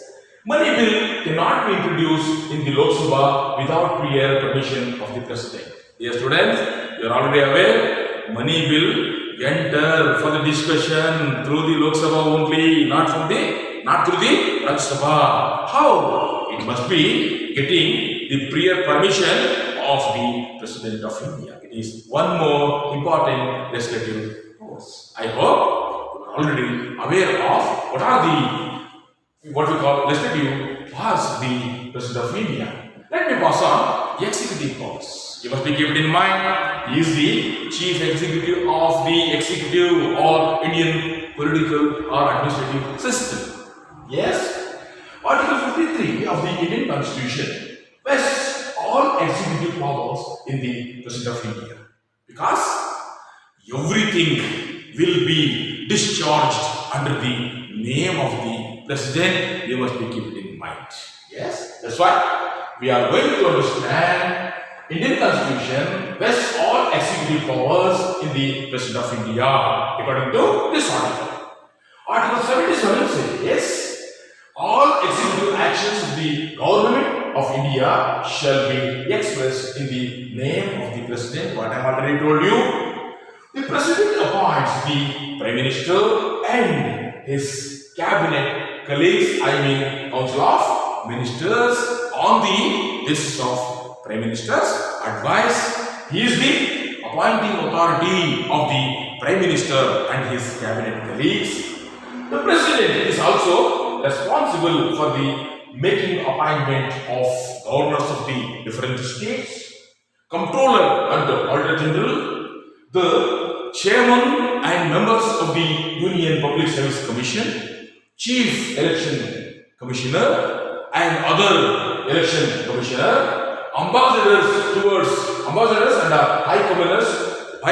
Money bill cannot be introduced in the Lok Sabha without prior permission of the president. Dear students, you are already aware, money bill enter for the discussion through the Lok Sabha only, not through the Rajya Sabha. How? It must be getting the prior permission of the President of India. It is one more important legislative force. I hope you are already aware of what we call legislative powers of the President of India. Let me pass on executive powers. You must be kept in mind, he is the chief executive of the executive or Indian political or administrative system. Yes. Article 53 of the Indian Constitution vests all executive powers in the President of India, because everything will be discharged under the name of the President. You must be kept in mind. Yes, that's why we are going to understand Indian Constitution vests all executive powers in the President of India according to this article. Article 77 says, all executive actions of the government of India shall be expressed in the name of the President. What I have already told you. The President appoints the Prime Minister and his cabinet colleagues, Council of ministers on the list of Prime Minister's advice. He is the appointing authority of the Prime Minister and his cabinet colleagues. The President is also responsible for the making appointment of governors of the different states, Comptroller and the Auditor General, the Chairman and members of the Union Public Service Commission, Chief Election Commissioner and other election commissioner, ambassadors and high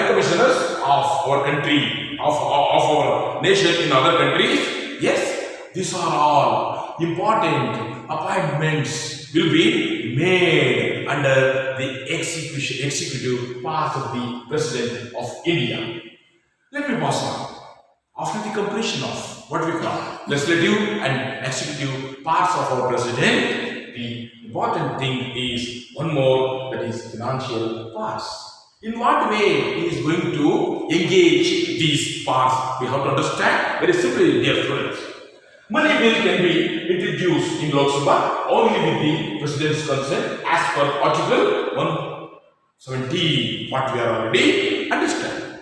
commissioners of our country, of our nation in other countries. Yes, these are all important appointments will be made under the executive part of the President of India. Let me pause now. After the completion of what we call legislative and executive parts of our President, the important thing is one more, that is financial parts. In what way he is going to engage these parts? We have to understand very simply, dear students. Money bill can be introduced in Lok Sabha only with the President's consent as per Article 117, what we are already understand.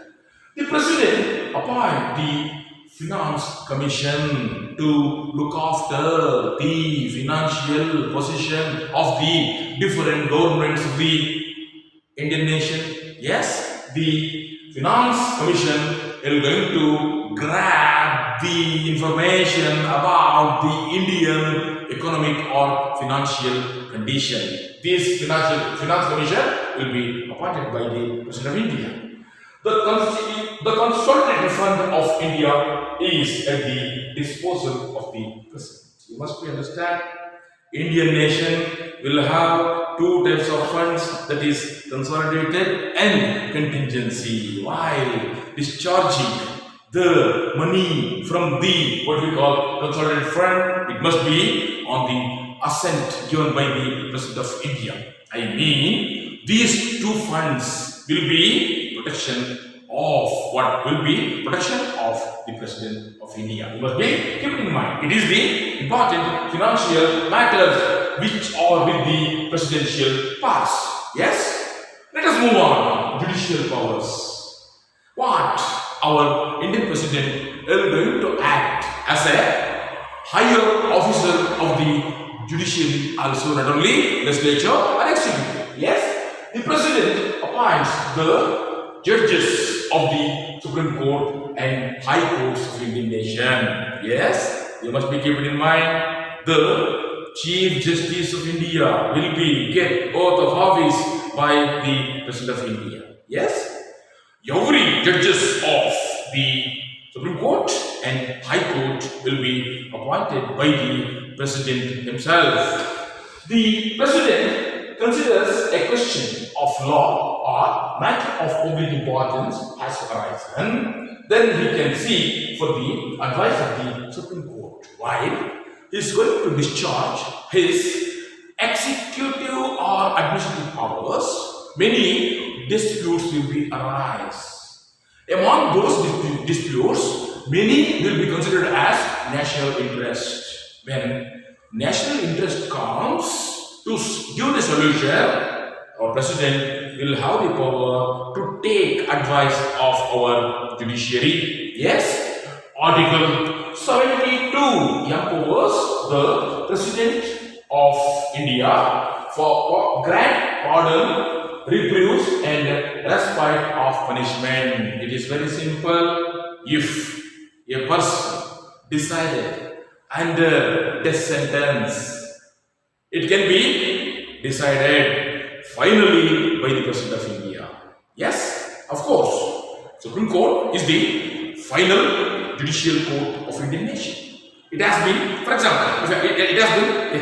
The President appoints the Finance Commission to look after the financial position of the different governments of the Indian nation. Yes, the Finance Commission is going to grab the information about the Indian economic or financial condition. This Finance Commission will be appointed by the President of India. The consolidated fund of India is at the disposal of the President. You must understand, Indian nation will have two types of funds, that is consolidated and contingency. While discharging the money from the what we call consolidated fund, it must be on the assent given by the President of India. I mean, these two funds will be protection of the President of India. You must be kept in mind. It is the important financial matters which are with the presidential parts. Yes? Let us move on. Judicial powers. What? Our Indian President is going to act as a higher officer of the judiciary, also not only legislature and executive. Yes? The President appoints the judges of the Supreme Court and High Courts of Indian nation. Yes, you must be keeping in mind, the Chief Justice of India will be get oath of office by the President of India. Yes, every judges of the Supreme Court and High Court will be appointed by the President himself. The President considers a question of law or matter of public importance has arisen, then he can seek for the advice of the Supreme Court. While he is going to discharge his executive or administrative powers, many disputes will be arise. Among those disputes, many will be considered as national interest. When national interest comes to give the solution, our President will have the power to take advice of our judiciary. Yes, Article 72 empowers the President of India for grant pardon, reproofs and respite of punishment. It is very simple. If a person decided under death sentence, it can be decided finally by the President of India. Yes, of course, Supreme Court is the final judicial court of Indian nation. It has been, for example, it has been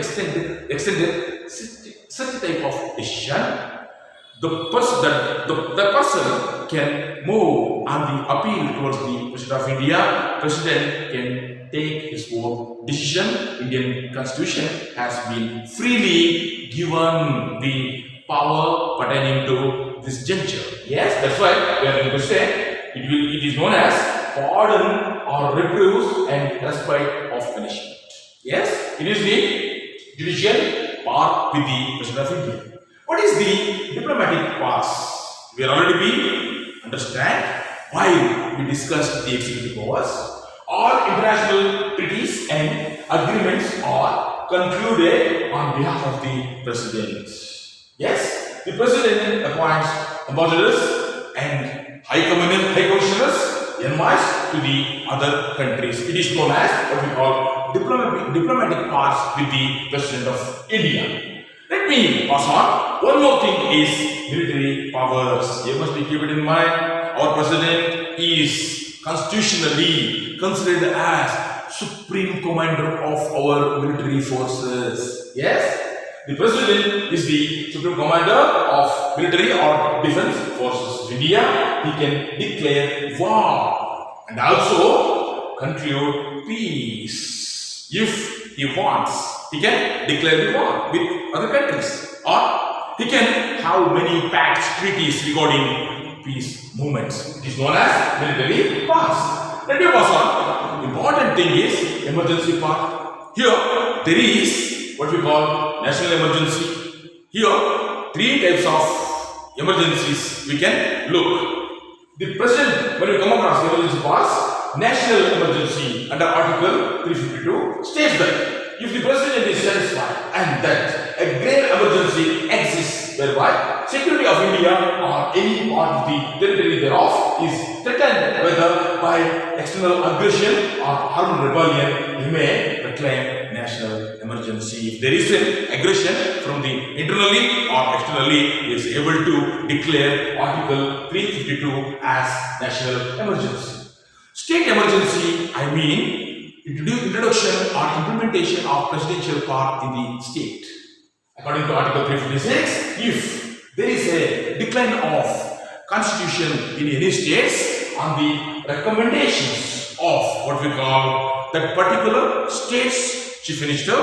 extended such a type of decision. The person can move on the appeal towards the President of India. President can take his own decision. Indian Constitution has been freely given the power pertaining to this juncture. Yes, that's why we are going to say it is known as pardon or reproofs and respite of punishment. Yes, it is the judicial power with the President of India. What is the diplomatic powers? We are already been understand while we discussed the executive powers. All international treaties and agreements are concluded on behalf of the President. Yes, the President appoints ambassadors and high commissioners envoys to the other countries. It is known as what we call diplomatic powers with the President of India. Let me pass on. One more thing is military powers. You must be keep it in mind. Our President is constitutionally considered as supreme commander of our military forces. Yes? The President is the supreme commander of military or defense forces of India. He can declare war and also conclude peace. If he wants, he can declare the war with other countries, or he can have many pacts, treaties regarding peace movements. It is known as military powers. Let me pass on. Important thing is emergency power. Here there is what we call national emergency. Here, three types of emergencies we can look. The President, when we come across emergency powers, national emergency under Article 352 states that if the President is satisfied and that a grave emergency exists whereby security of India or any part of the territory thereof is threatened whether by external aggression or armed rebellion, he may proclaim national emergency. If there is an aggression from the internally or externally, he is able to declare Article 352 as national emergency. State emergency, I mean introduction or implementation of presidential power in the state. According to Article 356, if there is a decline of constitution in any states on the recommendations of what we call that particular state's chief minister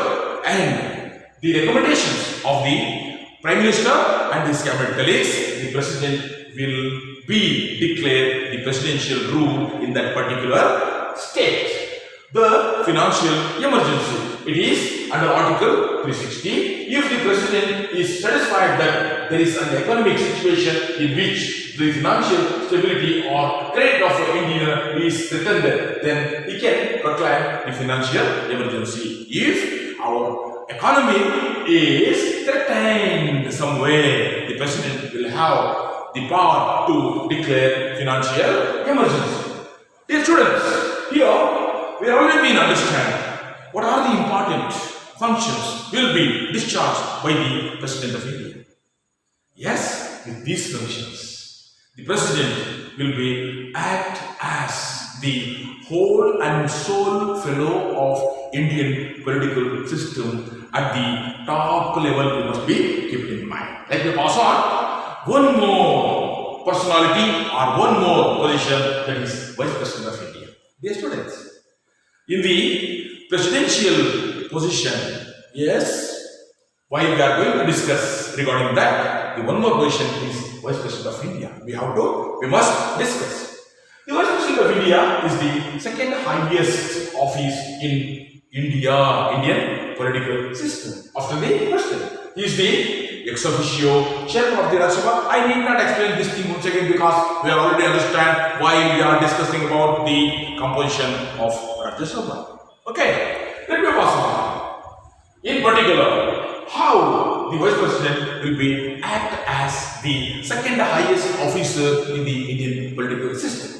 and the recommendations of the prime minister and his cabinet colleagues, the president will be declared the presidential rule in that particular state. The financial emergency, it is under Article 360. If the President is satisfied that there is an economic situation in which the financial stability or credit of India is threatened, then he can proclaim the financial emergency. If our economy is threatened some way, the President will have the power to declare financial emergency. Dear students, here we have already been understanding what are the important functions will be discharged by the President of India. Yes, with these functions, the President will be act as the whole and sole fellow of Indian political system at the top level. You must be kept in mind. Let me pass on one more personality or one more position, that is Vice President of India. Dear students, in the presidential position, yes, while we are going to discuss regarding that, the one more position is Vice President of India. We must discuss. The Vice President of India is the second highest office in Indian political system after the President. He is the ex officio chairman of the Rajya Sabha. I need not explain this thing once again because we already understand why we are discussing about the composition of Rajya Sabha. Okay, let me pass on. In particular, how the Vice President will be act as the second highest officer in the Indian political system.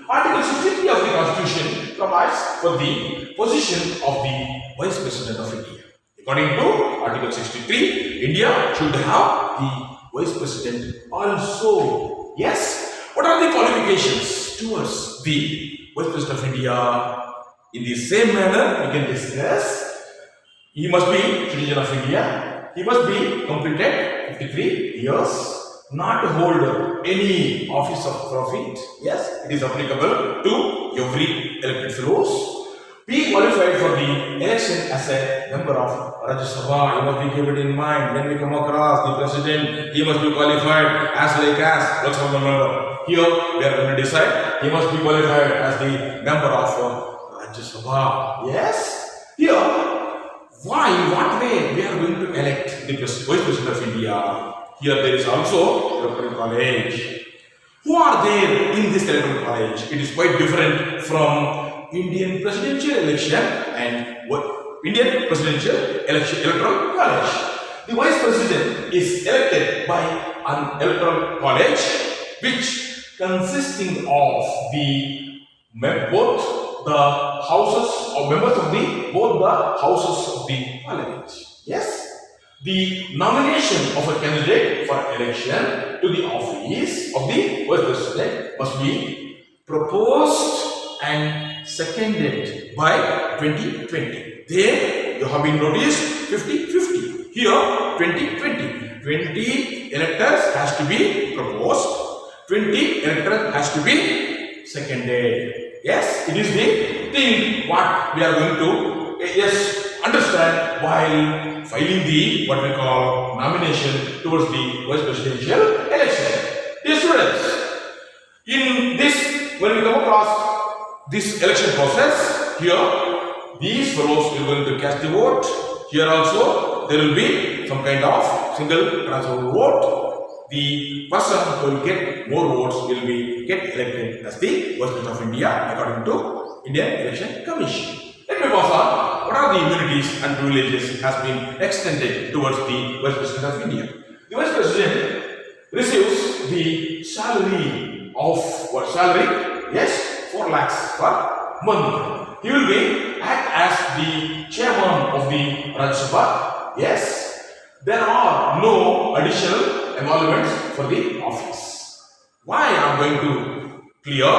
Article 63 of the Constitution provides for the position of the Vice President of India. According to Article 63, India should have the Vice President also. Yes, what are the qualifications towards the Vice President of India? In the same manner, we can discuss. He must be citizen of India. He must be completed 53 years. Not hold any office of profit. Yes, it is applicable to every elected fellows. Be qualified for the election as a member of Rajya Sabha. You must be kept in mind when we come across the president. He must be qualified as like as Lok Sabha member. Here we are going to decide. He must be qualified as the member of Rajya Sabha. Yes. Here why, in what way we are going to elect the Vice President of India? Here there is also electoral college. Who are there in this electoral college? It is quite different from Indian presidential election and Indian presidential election electoral college. The Vice President is elected by an electoral college which consisting of both the houses or members of both the houses of the parliament. Yes. The nomination of a candidate for election to the office of the Vice President must be proposed and seconded by 2020. There you have been noticed 50-50. Here 20-20. 20 electors has to be proposed. 20 electors has to be seconded. Yes, it is the thing what we are going to understand while filing the what we call nomination towards the Vice Presidential election. Dear students, in this, when we come across this election process, here these fellows are going to cast the vote. Here also there will be some kind of single transfer vote. The person who will get more votes will be get elected as the Vice President of India according to Indian Election Commission. Let me pass on. What are the immunities and privileges has been extended towards the Vice President of India? The Vice President receives the salary of what salary? Yes, 4 lakhs per month. He will be act as the chairman of the Rajya Sabha. Yes, there are no additional emoluments for the office. Why I am going to clear?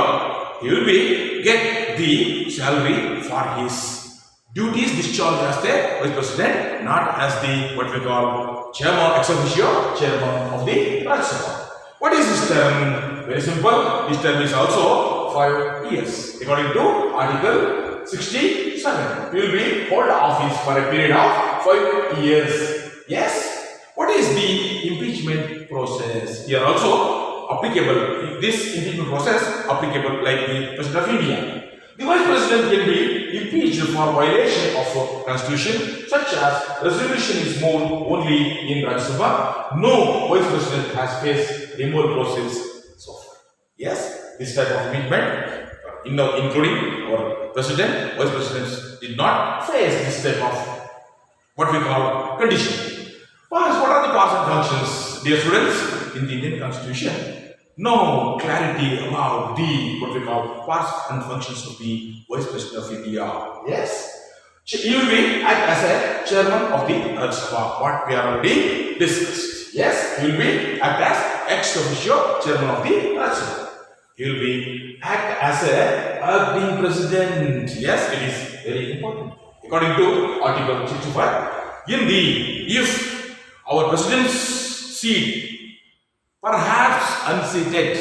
He will be get the salary for his duties discharged as the Vice President, not as the what we call chairman, ex officio chairman of the Rajya Sabha. What is his term? Very simple. His term is also 5 years. According to Article 67, he will be hold office for a period of 5 years. Yes. What is the impeachment process? Here also applicable. This impeachment process applicable like the President of India. The Vice President can be impeached for violation of Constitution, such as resolution is moved only in Rajya Sabha. No Vice President has faced removal process so far. Yes, this type of impeachment, including our President, Vice Presidents did not face this type of what we call condition. What are the powers and functions, dear students, in the Indian Constitution? No clarity about the what we call powers and functions of the Vice President of India. Yes, he will be act as a chairman of the Rajya Sabha. What we are already discussed. Yes, he will be act as ex officio chairman of the Rajya Sabha. He will be act as a acting president. Yes, it is very important. According to Article 65, if our president's seat perhaps unseated,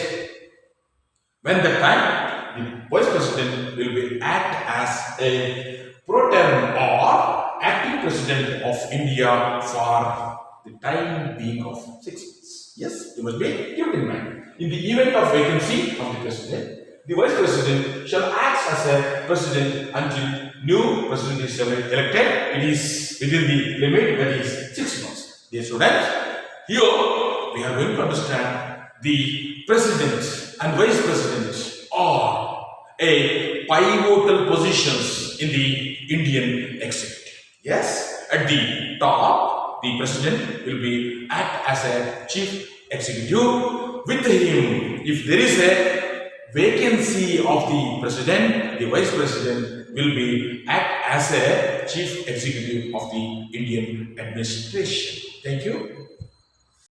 when the time the Vice President will be act as a pro term or acting President of India for the time being of 6 months. Yes, you must be kept in mind. In the event of vacancy of the President, the Vice President shall act as a President until new President is elected. It is within the limit that is 6 months. Dear students, here we are going to understand the President and Vice President are a pivotal positions in the Indian executive. Yes, at the top, the President will be act as a chief executive. With him, if there is a vacancy of the President, the Vice President will be act as a chief executive of the Indian administration. Thank you.